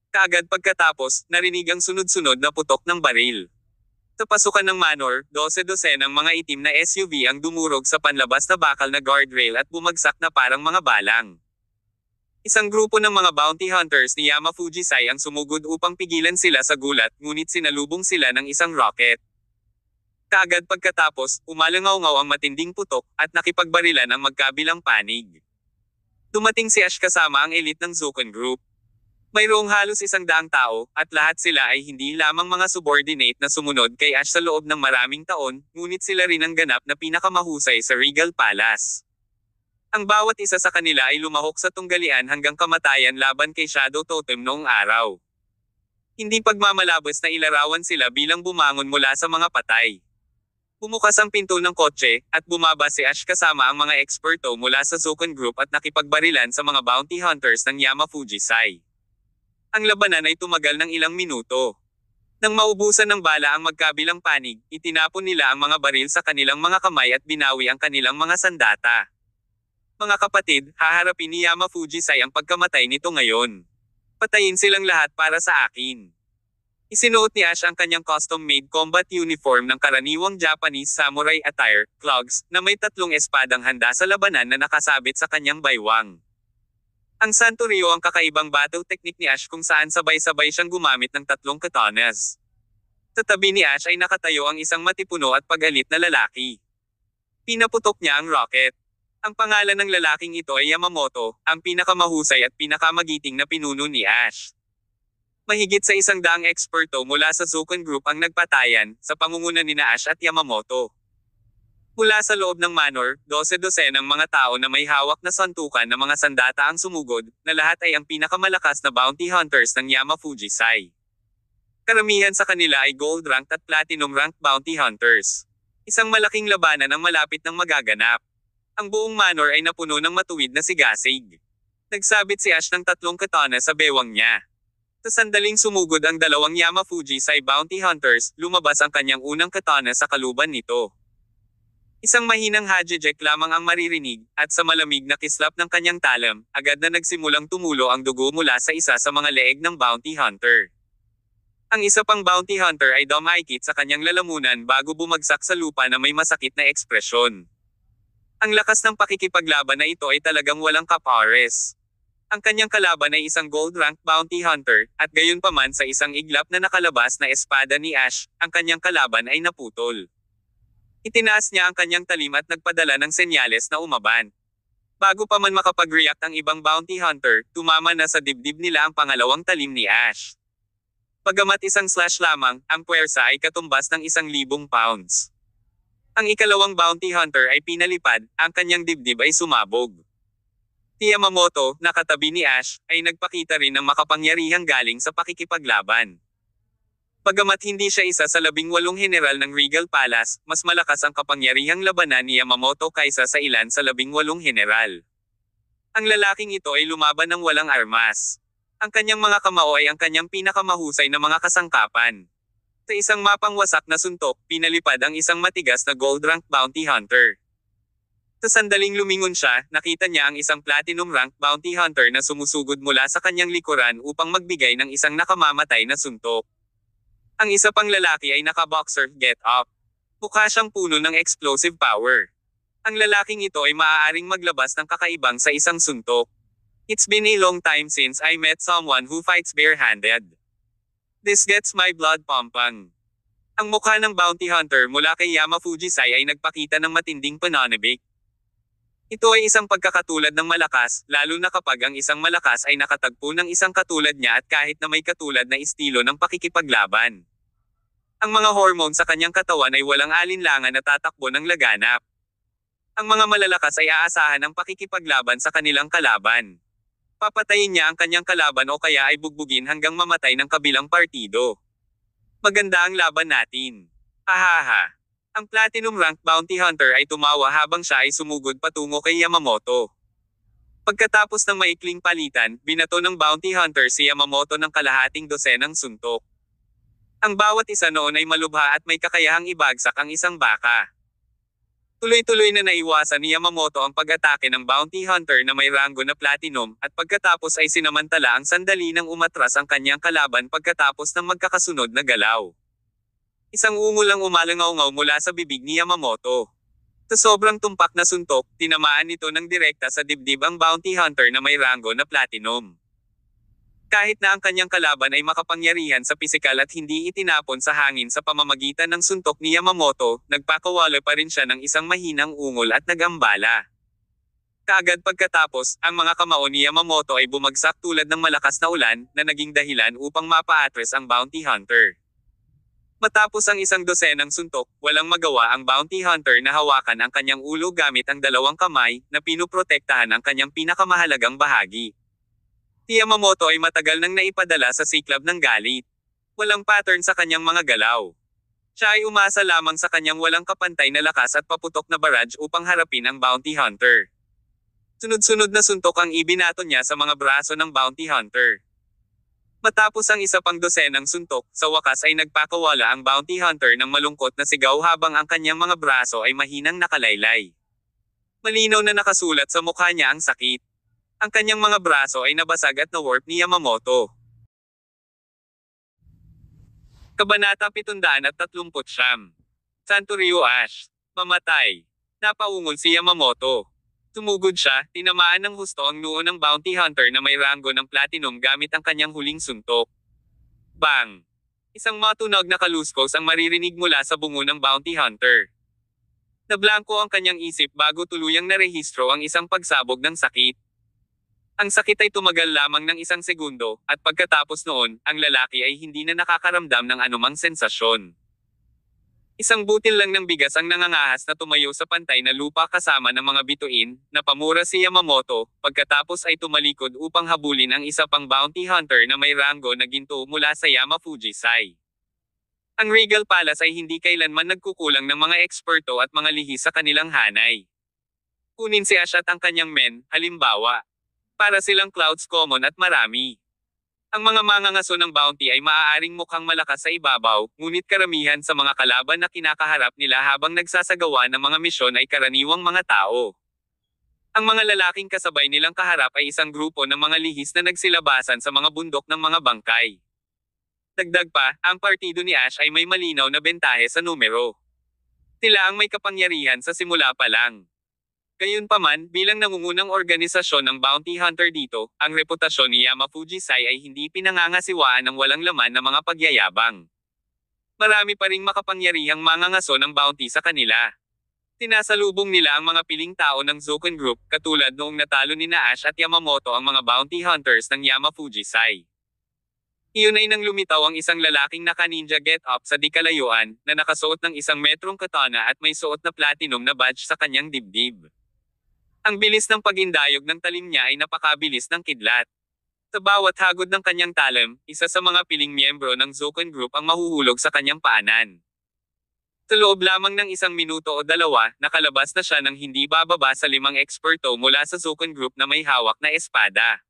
[SPEAKER 1] Kaagad pagkatapos, narinig ang sunod-sunod na putok ng baril. Sa pasukan ng manor, 12 ng mga itim na SUV ang dumurog sa panlabas na bakal na guardrail at bumagsak na parang mga balang. Isang grupo ng mga bounty hunters ni Yamafujisai ang sumugod upang pigilan sila sa gulat, ngunit sinalubong sila ng isang rocket. Kaagad pagkatapos, umalangaw-ngaw ang matinding putok, at nakipagbarilan ang magkabilang panig. Dumating si Ash kasama ang elite ng Zuken Group. Mayroong halos 100 tao, at lahat sila ay hindi lamang mga subordinate na sumunod kay Ash sa loob ng maraming taon, ngunit sila rin ang ganap na pinakamahusay sa Regal Palace. Ang bawat isa sa kanila ay lumahok sa tunggalian hanggang kamatayan laban kay Shadow Totem noong araw. Hindi pagmamalabos na ilarawan sila bilang bumangon mula sa mga patay. Bumukas ang pinto ng kotse, at bumaba si Ash kasama ang mga eksperto mula sa Zuken Group at nakipagbarilan sa mga bounty hunters ng Yamafujisai. Ang labanan ay tumagal ng ilang minuto. Nang maubusan ng bala ang magkabilang panig, itinapon nila ang mga baril sa kanilang mga kamay at binawi ang kanilang mga sandata. Mga kapatid, haharapin ni Yamafujisai ang pagkamatay nito ngayon. Patayin silang lahat para sa akin. Isinuot ni Ash ang kanyang custom-made combat uniform ng karaniwang Japanese samurai attire, clogs, na may 3 espadang handa sa labanan na nakasabit sa kanyang baywang. Ang Santorio ang kakaibang battle technique ni Ash kung saan sabay-sabay siyang gumamit ng 3 katanas. Sa tabi ni Ash ay nakatayo ang isang matipuno at pagalit na lalaki. Pinaputok niya ang rocket. Ang pangalan ng lalaking ito ay Yamamoto, ang pinakamahusay at pinakamagiting na pinuno ni Ash. Mahigit sa 100 eksperto mula sa Zuken Group ang nagpatayan, sa pangunguna ni Ash at Yamamoto. Mula sa loob ng manor, 12 ng mga tao na may hawak na santukan na mga sandata ang sumugod, na lahat ay ang pinakamalakas na bounty hunters ng Yamafujisai. Karamihan sa kanila ay gold-ranked at platinum-ranked bounty hunters. Isang malaking labanan ang malapit ng magaganap. Ang buong manor ay napuno ng matuwid na sigasig. Nagsabit si Ash ng 3 katana sa bewang niya. Sa sandaling sumugod ang 2 Yamafujisai bounty hunters, lumabas ang kanyang unang katana sa kaluban nito. Isang mahinang hajijek lamang ang maririnig, at sa malamig na kislap ng kanyang talam, agad na nagsimulang tumulo ang dugo mula sa isa sa mga leeg ng bounty hunter. Ang isa pang bounty hunter ay dumaikit sa kanyang lalamunan bago bumagsak sa lupa na may masakit na ekspresyon. Ang lakas ng pakikipaglaban na ito ay talagang walang kapares. Ang kanyang kalaban ay isang gold-ranked bounty hunter, at gayunpaman sa isang iglap na nakalabas na espada ni Ash, ang kanyang kalaban ay naputol. Itinaas niya ang kanyang talim at nagpadala ng senyales na umaban. Bago pa man makapag-react ang ibang bounty hunter, tumama na sa dibdib nila ang pangalawang talim ni Ash. Bagamat isang slash lamang, ang puwersa ay katumbas ng 1,000 pounds. Ang ikalawang bounty hunter ay pinalipad, ang kanyang dibdib ay sumabog. Si Yamamoto, nakatabi ni Ash, ay nagpakita rin ng makapangyarihang galing sa pakikipaglaban. Bagamat hindi siya isa sa 18 general ng Regal Palace, mas malakas ang kapangyarihang labanan ni Yamamoto kaysa sa ilan sa 18 general. Ang lalaking ito ay lumaban ng walang armas. Ang kanyang mga kamao ay ang kanyang pinakamahusay na mga kasangkapan. Sa isang mapangwasak na suntok, pinalipad ang isang matigas na gold-rank bounty hunter. Sa sandaling lumingon siya, nakita niya ang isang platinum-rank bounty hunter na sumusugod mula sa kanyang likuran upang magbigay ng isang nakamamatay na suntok. Ang isa pang lalaki ay naka-boxer get up. Mukha siyang puno ng explosive power. Ang lalaking ito ay maaaring maglabas ng kakaibang sa isang suntok. It's been a long time since I met someone who fights bare-handed. This gets my blood pumping. Ang mukha ng bounty hunter mula kay Yama Fujisai ay nagpakita ng matinding pananabik. Ito ay isang pagkakatulad ng malakas, lalo na kapag ang isang malakas ay nakatagpo ng isang katulad niya at kahit na may katulad na estilo ng pakikipaglaban. Ang mga hormone sa kanyang katawan ay walang alinlangan na tatakbo ng laganap. Ang mga malalakas ay aasahan ang pakikipaglaban sa kanilang kalaban. Papatayin niya ang kanyang kalaban o kaya ay bugbugin hanggang mamatay ng kabilang partido. Maganda ang laban natin. Hahaha. Ang Platinum Rank Bounty Hunter ay tumawa habang siya ay sumugod patungo kay Yamamoto. Pagkatapos ng maikling palitan, binato ng Bounty Hunter si Yamamoto ng kalahating dosenang suntok. Ang bawat isa noon ay malubha at may kakayahang ibagsak ang isang baka. Tuloy-tuloy na naiwasan ni Yamamoto ang pag-atake ng Bounty Hunter na may ranggo na Platinum, at pagkatapos ay sinamantala ang sandali nang umatras ang kanyang kalaban pagkatapos ng magkakasunod na galaw. Isang ungol ang umalangaw-ngaw mula sa bibig ni Yamamoto. Sa sobrang tumpak na suntok, tinamaan nito ng direkta sa dibdib ang Bounty Hunter na may ranggo na Platinum. Kahit na ang kanyang kalaban ay makapangyarihan sa pisikal at hindi itinapon sa hangin sa pamamagitan ng suntok ni Yamamoto, nagpakawala pa rin siya ng isang mahinang ungol at nagambala. Kaagad pagkatapos, ang mga kamao ni Yamamoto ay bumagsak tulad ng malakas na ulan, na naging dahilan upang mapaatres ang Bounty Hunter. Matapos ang isang dosenang suntok, walang magawa ang Bounty Hunter na hawakan ang kanyang ulo gamit ang dalawang kamay, na pinuprotektahan ang kanyang pinakamahalagang bahagi. Si Yamamoto ay matagal nang naipadala sa siklab ng galit. Walang pattern sa kanyang mga galaw. Siya ay umasa lamang sa kanyang walang kapantay na lakas at paputok na barrage upang harapin ang Bounty Hunter. Sunod-sunod na suntok ang ibinato niya sa mga braso ng Bounty Hunter. Matapos ang isa pang dosenang suntok, sa wakas ay nagpakawala ang Bounty Hunter ng malungkot na sigaw habang ang kanyang mga braso ay mahinang nakalaylay. Malinaw na nakasulat sa mukha niya ang sakit. Ang kanyang mga braso ay nabasag at na-warp ni Yamamoto. Kabanata 739. Santorio Ash. Mamatay. Napaungol si Yamamoto. Tumugod siya, tinamaan ng husto ang noo ng Bounty Hunter na may ranggo ng Platinum gamit ang kanyang huling suntok. Bang! Isang matunog na kaluskos ang maririnig mula sa bungo ng Bounty Hunter. Nablangko ang kanyang isip bago tuluyang narehistro ang isang pagsabog ng sakit. Ang sakit ay tumagal lamang ng isang segundo, at pagkatapos noon, ang lalaki ay hindi na nakakaramdam ng anumang sensasyon. Isang butil lang ng bigas ang nangangahas na tumayo sa pantay na lupa kasama ng mga bituin, napamura si Yamamoto, pagkatapos ay tumalikod upang habulin ang isa pang Bounty Hunter na may ranggo na ginto mula sa Yama Fujisai. Ang Regal Palace ay hindi kailanman nagkukulang ng mga eksperto at mga lihis sa kanilang hanay. Kunin si Ash at ang kanyang men, halimbawa. Para silang clouds common at marami. Ang mga mangangaso ng bounty ay maaaring mukhang malakas sa ibabaw, ngunit karamihan sa mga kalaban na kinakaharap nila habang nagsasagawa ng mga misyon ay karaniwang mga tao. Ang mga lalaking kasabay nilang kaharap ay isang grupo ng mga lihis na nagsilabasan sa mga bundok ng mga bangkay. Dagdag pa, ang partido ni Ash ay may malinaw na bentahe sa numero. Sila ang may kapangyarihan sa simula pa lang. Gayunpaman, bilang nangungunang organisasyon ng Bounty Hunter dito, ang reputasyon ni Yama Fujisai ay hindi pinangangasiwaan ng walang laman na mga pagyayabang. Marami pa ring makapangyarihang mangangaso ng bounty sa kanila. Tinasalubong nila ang mga piling tao ng Zoken Group, katulad noong natalo ni Ash at Yamamoto ang mga bounty hunters ng Yama Fujisai. Iyon ay nang lumitaw ang isang lalaking naka-ninja get-up sa dikalayuan, na nakasuot ng isang metrong katana at may suot na platinum na badge sa kanyang dibdib. Ang bilis ng pagindayog ng talim niya ay napakabilis ng kidlat. Sa bawat hagod ng kanyang talim, isa sa mga piling miyembro ng Zoken Group ang mahuhulog sa kanyang paanan. Sa loob lamang ng isang minuto o dalawa, nakalabas na siya ng hindi bababa sa 5 eksperto mula sa Zoken Group na may hawak na espada.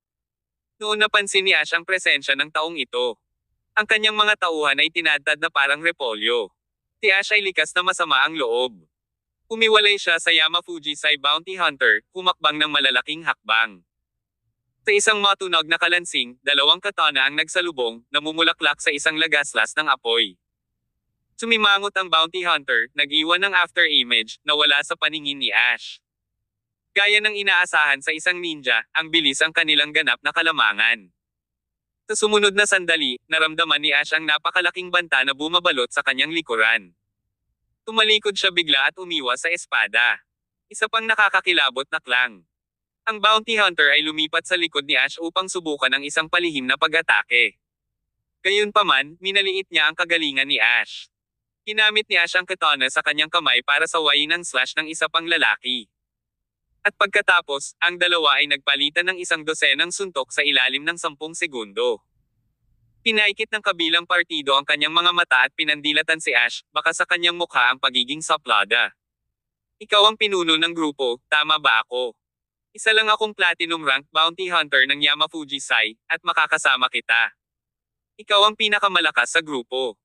[SPEAKER 1] Noon napansin ni Ash ang presensya ng taong ito. Ang kanyang mga tauhan ay tinadtad na parang repolyo. Si Ash ay likas na masama ang loob. Umiwalay siya sa Yama Fujisai Bounty Hunter, humakbang ng malalaking hakbang. Sa isang matunog na kalansing, 2 katana ang nagsalubong, namumulaklak sa isang lagaslas ng apoy. Sumimangot ang bounty hunter, nag-iwan ng after image, na wala sa paningin ni Ash. Gaya ng inaasahan sa isang ninja, ang bilis ang kanilang ganap na kalamangan. Sa sumunod na sandali, naramdaman ni Ash ang napakalaking banta na bumabalot sa kanyang likuran. Tumalikod siya bigla at umiwas sa espada. Isa pang nakakakilabot na klang. Ang bounty hunter ay lumipat sa likod ni Ash upang subukan ang isang palihim na pag-atake. Gayunpaman, minaliit niya ang kagalingan ni Ash. Ginamit ni Ash ang katana sa kanyang kamay para sawayin ang slash ng isa pang lalaki. At pagkatapos, ang dalawa ay nagpalitan ng 12 suntok sa ilalim ng 10 segundo. Pinaikit ng kabilang partido ang kanyang mga mata at pinandilatan si Ash, baka sa kanyang mukha ang pagiging saplada. Ikaw ang pinuno ng grupo, tama ba ako? Isa lang akong platinum rank bounty hunter ng Yamafuji-sai, at makakasama kita. Ikaw ang pinakamalakas sa grupo.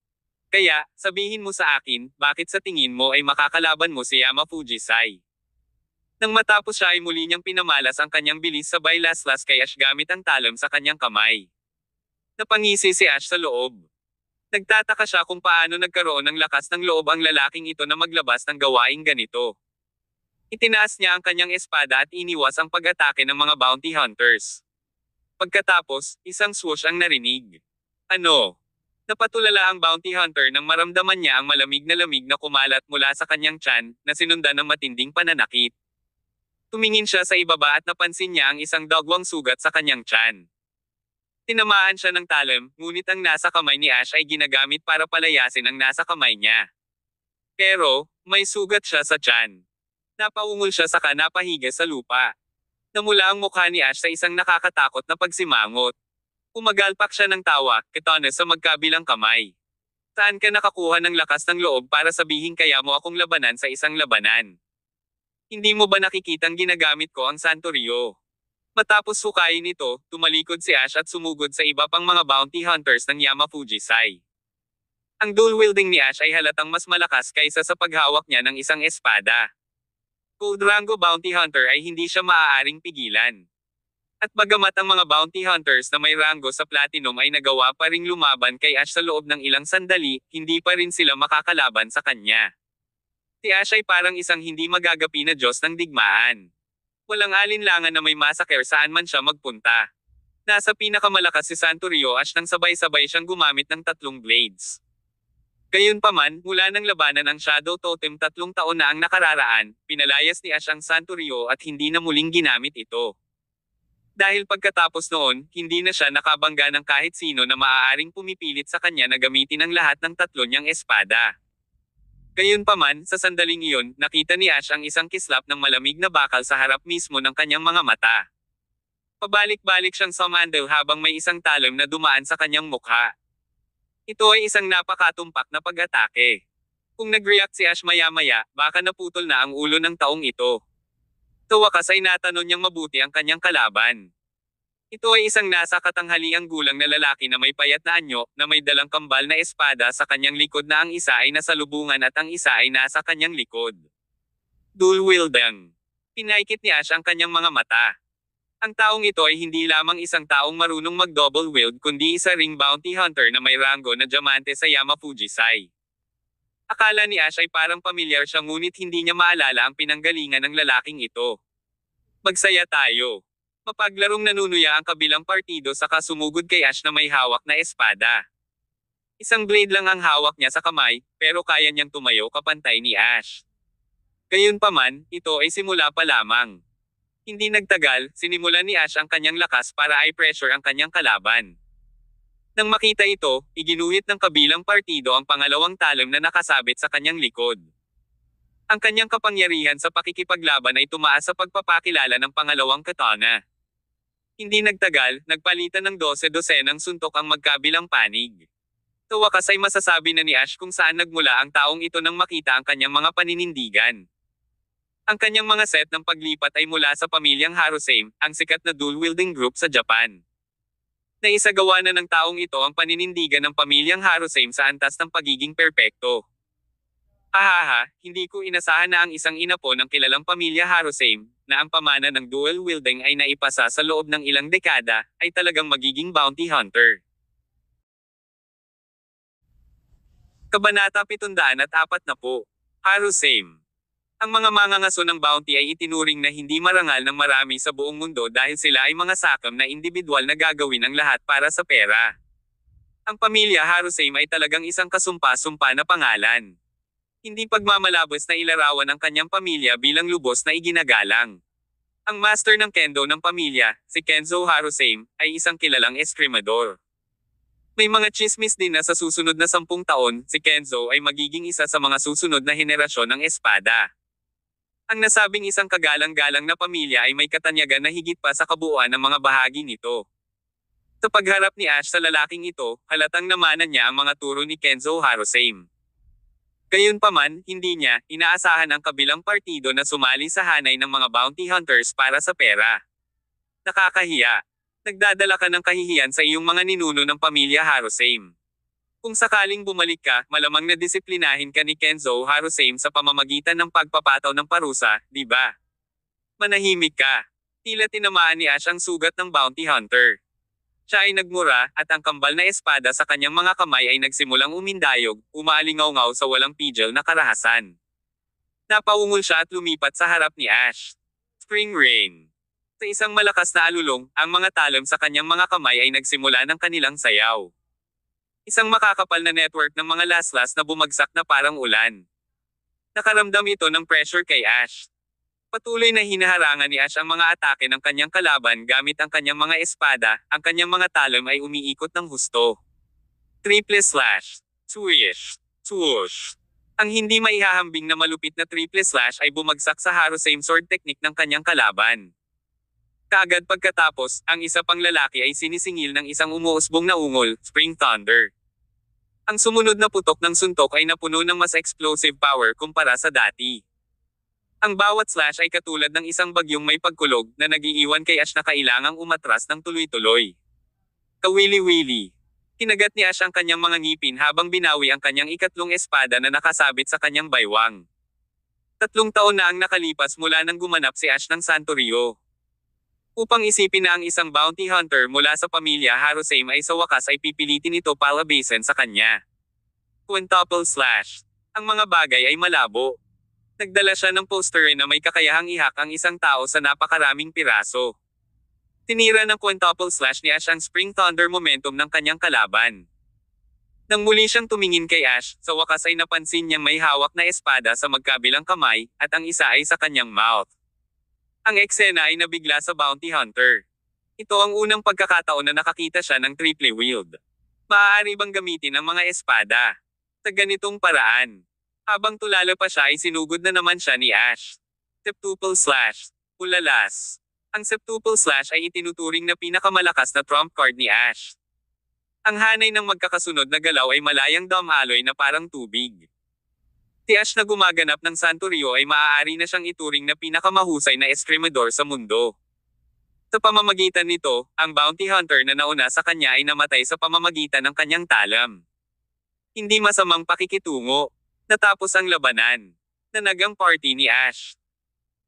[SPEAKER 1] Kaya, sabihin mo sa akin, bakit sa tingin mo ay makakalaban mo si Yamafuji-sai? Nang matapos siya ay muli niyang pinamalas ang kanyang bilis sabay laslas kay Ash gamit ang talam sa kanyang kamay. Napangisi si Ash sa loob. Nagtataka siya kung paano nagkaroon ng lakas ng loob ang lalaking ito na maglabas ng gawaing ganito. Itinaas niya ang kanyang espada at iniwas ang pag-atake ng mga bounty hunters. Pagkatapos, isang swoosh ang narinig. Ano? Napatulala ang bounty hunter nang maramdaman niya ang malamig na kumalat mula sa kanyang tiyan, na sinundan ng matinding pananakit. Tumingin siya sa ibaba at napansin niya ang isang dagwang sugat sa kanyang tiyan. Tinamaan siya ng talam, ngunit ang nasa kamay ni Ash ay ginagamit para palayasin ang nasa kamay niya. Pero, may sugat siya sa tiyan. Napaungol siya saka napahiga sa lupa. Namula ang mukha ni Ash sa isang nakakatakot na pagsimangot. Umagalpak siya ng tawa, katana sa magkabilang kamay. Saan ka nakakuha ng lakas ng loob para sabihin kaya mo akong labanan sa isang labanan? Hindi mo ba nakikitang ginagamit ko ang Santorio? Matapos sukayin ito, tumalikod si Ash at sumugod sa iba pang mga bounty hunters ng Yamafuji-sai. Ang dual wielding ni Ash ay halatang mas malakas kaysa sa paghawak niya ng isang espada. Gold Rango Bounty Hunter ay hindi siya maaaring pigilan. At bagamat ang mga bounty hunters na may rango sa platinum ay nagawa pa ring lumaban kay Ash sa loob ng ilang sandali, hindi pa rin sila makakalaban sa kanya. Si Ash ay parang isang hindi magagapi na Diyos ng digmaan. Walang alinlangan na may massacre saan man siya magpunta. Nasa pinakamalakas si Santorio Ash nang sabay-sabay siyang gumamit ng 3 blades. Gayunpaman, mula ng labanan ang Shadow Totem 3 taon na ang nakararaan, pinalayas ni Ash ang Santorio at hindi na muling ginamit ito. Dahil pagkatapos noon, hindi na siya nakabangga ng kahit sino na maaaring pumipilit sa kanya na gamitin ang lahat ng 3 niyang espada. Gayunpaman, sa sandaling iyon, nakita ni Ash ang isang kislap ng malamig na bakal sa harap mismo ng kanyang mga mata. Pabalik-balik siyang sumandal habang may isang talam na dumaan sa kanyang mukha. Ito ay isang napakatumpak na pag-atake. Kung nag-react si Ash maya-maya, baka naputol na ang ulo ng taong ito. Sa wakas ay natanong niyang mabuti ang kanyang kalaban. Ito ay isang nasa katanghaliang gulang na lalaki na may payat na anyo, na may dalang kambal na espada sa kanyang likod na ang isa ay nasa lubungan at ang isa ay nasa kanyang likod. Dual wielding. Pinaikit ni Ash ang kanyang mga mata. Ang taong ito ay hindi lamang isang taong marunong mag-double wield kundi isa ring bounty hunter na may rango na diamante sa Yamafuji-sai. Akala ni Ash ay parang pamilyar siya ngunit hindi niya maalala ang pinanggalingan ng lalaking ito. Magsaya tayo. Mapaglarong nanunuya ang kabilang partido saka sumugod kay Ash na may hawak na espada. Isang blade lang ang hawak niya sa kamay, pero kaya niyang tumayo kapantay ni Ash. Gayunpaman, ito ay simula pa lamang. Hindi nagtagal, sinimulan ni Ash ang kanyang lakas para i-pressure ang kanyang kalaban. Nang makita ito, iginuhit ng kabilang partido ang pangalawang talam na nakasabit sa kanyang likod. Ang kanyang kapangyarihan sa pakikipaglaban ay tumaas sa pagpapakilala ng pangalawang katana. Hindi nagtagal, nagpalitan ng 12 suntok ang magkabilang panig. Sa wakas ay masasabi na ni Ash kung saan nagmula ang taong ito nang makita ang kanyang mga paninindigan. Ang kanyang mga set ng paglipat ay mula sa pamilyang Harusame, ang sikat na dual-wielding group sa Japan. Naisagawa na ng taong ito ang paninindigan ng pamilyang Harusame sa antas ng pagiging perpekto. Hahaha, hindi ko inasahan na ang isang inapo ng kilalang pamilya Harusame, na ang pamana ng dual wielding ay naipasa sa loob ng ilang dekada, ay talagang magiging bounty hunter. Kabanata 740. Harusame. Ang mga mangangaso ng bounty ay itinuring na hindi marangal ng marami sa buong mundo dahil sila ay mga sakam na individual na gagawin ang lahat para sa pera. Ang pamilya Harusame ay talagang isang kasumpa-sumpa na pangalan. Hindi pagmamalabos na ilarawan ang kanyang pamilya bilang lubos na iginagalang. Ang master ng kendo ng pamilya, si Kenzo Harusame, ay isang kilalang eskrimador. May mga chismis din na sa susunod na 10 taon, si Kenzo ay magiging isa sa mga susunod na henerasyon ng espada. Ang nasabing isang kagalang-galang na pamilya ay may katanyagan na higit pa sa kabuuan ng mga bahagi nito. Sa pagharap ni Ash sa lalaking ito, halatang namanan niya ang mga turo ni Kenzo Harusame. Gayunpaman, hindi niya inaasahan ang kabilang partido na sumali sa hanay ng mga bounty hunters para sa pera. Nakakahiya. Nagdadala ka ng kahihiyan sa iyong mga ninuno ng pamilya Harusame. Kung sakaling bumalik ka, malamang na disiplinahin ka ni Kenzo Harusame sa pamamagitan ng pagpapataw ng parusa, di ba? Manahimik ka. Tila tinamaan ni Ash ang sugat ng bounty hunter. Siya ay nagmura, at ang kambal na espada sa kanyang mga kamay ay nagsimulang umindayog, umaalingaw-ngaw sa walang pigil na karahasan. Napaungol siya at lumipat sa harap ni Ash. Spring Rain. Sa isang malakas na alulong, ang mga talon sa kanyang mga kamay ay nagsimula ng kanilang sayaw. Isang makakapal na network ng mga laslas na bumagsak na parang ulan. Nakaramdam ito ng pressure kay Ash. Patuloy na hinaharangan ni Ash ang mga atake ng kanyang kalaban gamit ang kanyang mga espada, ang kanyang mga talon ay umiikot ng husto. Triple slash. Swish. Swoosh. Ang hindi maihahambing na malupit na triple slash ay bumagsak sa Harusame sword technique ng kanyang kalaban. Kaagad pagkatapos, ang isa pang lalaki ay sinisingil ng isang umuusbong na ungol, Spring Thunder. Ang sumunod na putok ng suntok ay napuno ng mas explosive power kumpara sa dati. Ang bawat slash ay katulad ng isang bagyong may pagkulog na nag-iiwan kay Ash na kailangang umatras ng tuloy-tuloy. Kawili-wili. Kinagat ni Ash ang kanyang mga ngipin habang binawi ang kanyang ikatlong espada na nakasabit sa kanyang baywang. 3 taon na ang nakalipas mula nang gumanap si Ash ng Santo Rio. Upang isipin na ang isang bounty hunter mula sa pamilya Harusame ay sa wakas ay pipilitin ito palabasin sa kanya. Quintuple slash. Ang mga bagay ay malabo. Nagdala siya ng poster na may kakayahang ihak ang isang tao sa napakaraming piraso. Tinira ng quintuple slash ni Ash ang Spring Thunder momentum ng kanyang kalaban. Nang muli siyang tumingin kay Ash, sa wakas ay napansin niyang may hawak na espada sa magkabilang kamay, at ang isa ay sa kanyang mouth. Ang eksena ay nabigla sa bounty hunter. Ito ang unang pagkakataon na nakakita siya ng triple wield. Maaari bang gamitin ang mga espada sa ganitong paraan? Habang tulala pa siya ay sinugod na naman siya ni Ash. Septuple slash. Ulalas. Ang septuple slash ay itinuturing na pinakamalakas na trump card ni Ash. Ang hanay ng magkakasunod na galaw ay malayang dome alloy na parang tubig. Si Ash na gumaganap ng Santo Rio ay maaari na siyang ituring na pinakamahusay na eskrimador sa mundo. Sa pamamagitan nito, ang bounty hunter na nauna sa kanya ay namatay sa pamamagitan ng kanyang talam. Hindi masamang pakikitungo. Natapos ang labanan. Nanagang party ni Ash.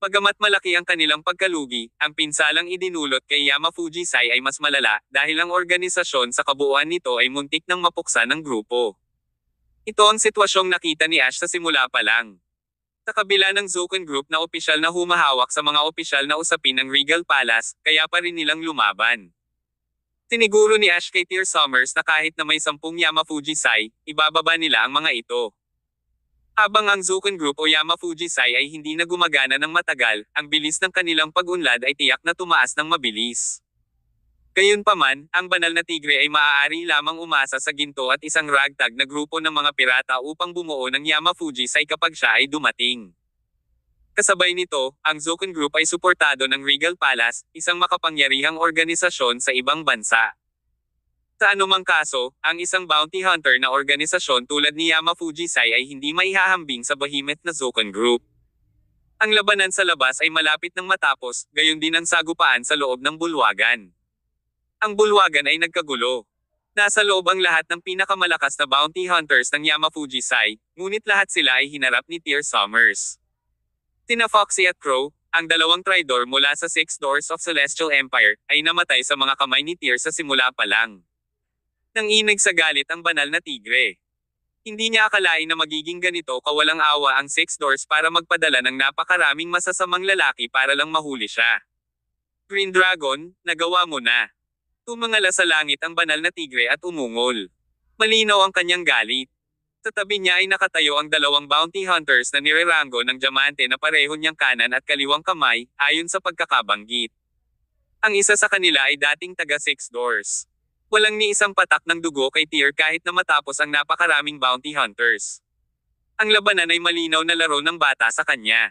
[SPEAKER 1] Bagamat malaki ang kanilang pagkalugi, ang pinsalang idinulot kay Yamafuji Sai ay mas malala dahil ang organisasyon sa kabuuan nito ay muntik nang mapuksa ng grupo. Ito ang sitwasyong nakita ni Ash sa simula pa lang. Sa kabila ng Zoken Group na opisyal na humahawak sa mga opisyal na usapin ng Regal Palace, kaya pa rin nilang lumaban. Tiniguro ni Ash kay Tear Summers na kahit na may 10 Yamafuji Sai, ibababa nila ang mga ito. Habang ang Zoken Group o Yamafuji Sai ay hindi na gumagana ng matagal, ang bilis ng kanilang pag-unlad ay tiyak na tumaas ng mabilis. Gayunpaman, ang banal na tigre ay maaari lamang umasa sa ginto at isang ragtag na grupo ng mga pirata upang bumuo ng Yamafuji Sai kapag siya ay dumating. Kasabay nito, ang Zoken Group ay suportado ng Regal Palace, isang makapangyarihang organisasyon sa ibang bansa. Sa anumang kaso, ang isang bounty hunter na organisasyon tulad ni Yamafuji Sai ay hindi maihahambing sa behemoth na Zoken Group. Ang labanan sa labas ay malapit nang matapos, gayon din ang sagupaan sa loob ng bulwagan. Ang bulwagan ay nagkagulo. Nasa loob ang lahat ng pinakamalakas na bounty hunters ng Yamafuji Sai, ngunit lahat sila ay hinarap ni Tear Summers. Sina Foxy at Crow, ang dalawang traidor mula sa Six Doors of Celestial Empire, ay namatay sa mga kamay ni Tear sa simula pa lang. Nanginig sa galit ang banal na tigre. Hindi niya akalain na magiging ganito kawalang awa ang Six Doors para magpadala ng napakaraming masasamang lalaki para lang mahuli siya. Green Dragon, nagawa mo na. Tumangala sa langit ang banal na tigre at umungol. Malinaw ang kanyang galit. Sa tabi niya ay nakatayo ang dalawang bounty hunters na nirerango ng diamante na pareho niyang kanan at kaliwang kamay, ayon sa pagkakabanggit. Ang isa sa kanila ay dating taga Six Doors. Walang ni isang patak ng dugo kay Tyr kahit na matapos ang napakaraming bounty hunters. Ang labanan ay malinaw na laro ng bata sa kanya.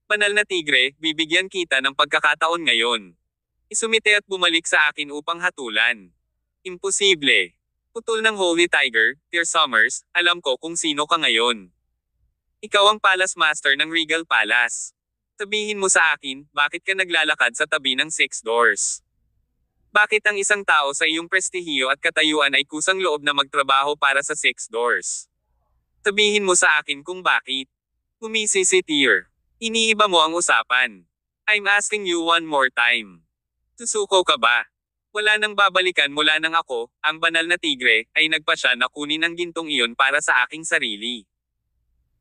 [SPEAKER 1] Banal na tigre, bibigyan kita ng pagkakataon ngayon. Isumite at bumalik sa akin upang hatulan. Imposible. Putol ng Holy Tiger, Tyr Summers, alam ko kung sino ka ngayon. Ikaw ang Palace Master ng Regal Palace. Sabihin mo sa akin, bakit ka naglalakad sa tabi ng Six Doors? Bakit ang isang tao sa iyong prestihiyo at katayuan ay kusang loob na magtrabaho para sa Six Doors? Sabihin mo sa akin kung bakit. Umisi si Tyr. Iniiba mo ang usapan. I'm asking you one more time. Susuko ka ba? Wala nang babalikan mula nang ako, ang banal na tigre, ay nagpasya na kunin ang gintong iyon para sa aking sarili.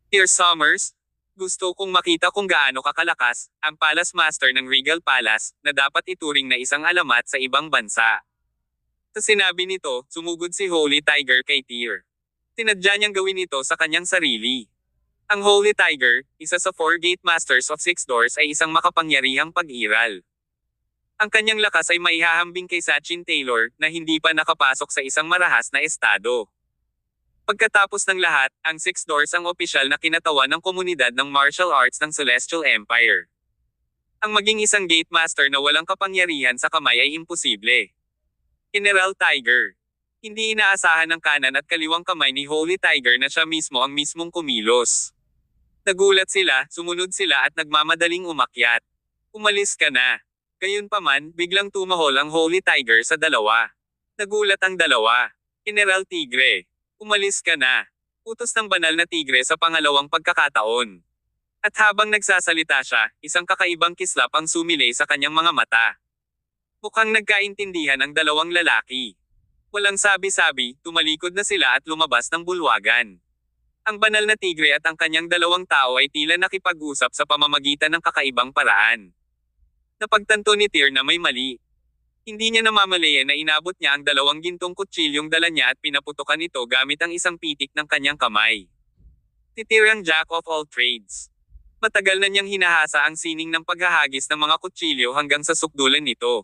[SPEAKER 1] Tyr Summers, gusto kong makita kung gaano kakalakas, ang Palace Master ng Regal Palace, na dapat ituring na isang alamat sa ibang bansa. Sa sinabi nito, sumugod si Holy Tiger kay Tyr. Tinadya niyang gawin ito sa kanyang sarili. Ang Holy Tiger, isa sa 4 Gate Masters of Six Doors ay isang makapangyarihang pag-iral. Ang kanyang lakas ay maihahambing kay Sachin Taylor, na hindi pa nakapasok sa isang marahas na estado. Pagkatapos ng lahat, ang Six Doors ang opisyal na kinatawan ng komunidad ng martial arts ng Celestial Empire. Ang maging isang Gate Master na walang kapangyarihan sa kamay ay imposible. General Tiger. Hindi inaasahan ng kanan at kaliwang kamay ni Holy Tiger na siya mismo ang mismong kumilos. Nagulat sila, sumunod sila at nagmamadaling umakyat. Umalis ka na. Gayunpaman, biglang tumahol ang Holy Tiger sa dalawa. Nagulat ang dalawa. General Tigre. Umalis ka na. Utos ng banal na tigre sa pangalawang pagkakataon. At habang nagsasalita siya, isang kakaibang kislap ang sumilay sa kanyang mga mata. Mukhang nagkaintindihan ang dalawang lalaki. Walang sabi-sabi, tumalikod na sila at lumabas ng bulwagan. Ang banal na tigre at ang kanyang dalawang tao ay tila nakipag-usap sa pamamagitan ng kakaibang paraan. Napagtanto ni Tyr na may mali. Hindi niya namamalayan na inabot niya ang dalawang gintong kutsilyong dala niya at pinaputukan ito gamit ang isang pitik ng kanyang kamay. Si Tyr ang Jack of all trades. Matagal na niyang hinahasa ang sining ng paghahagis ng mga kutsilyo hanggang sa sukdulan nito.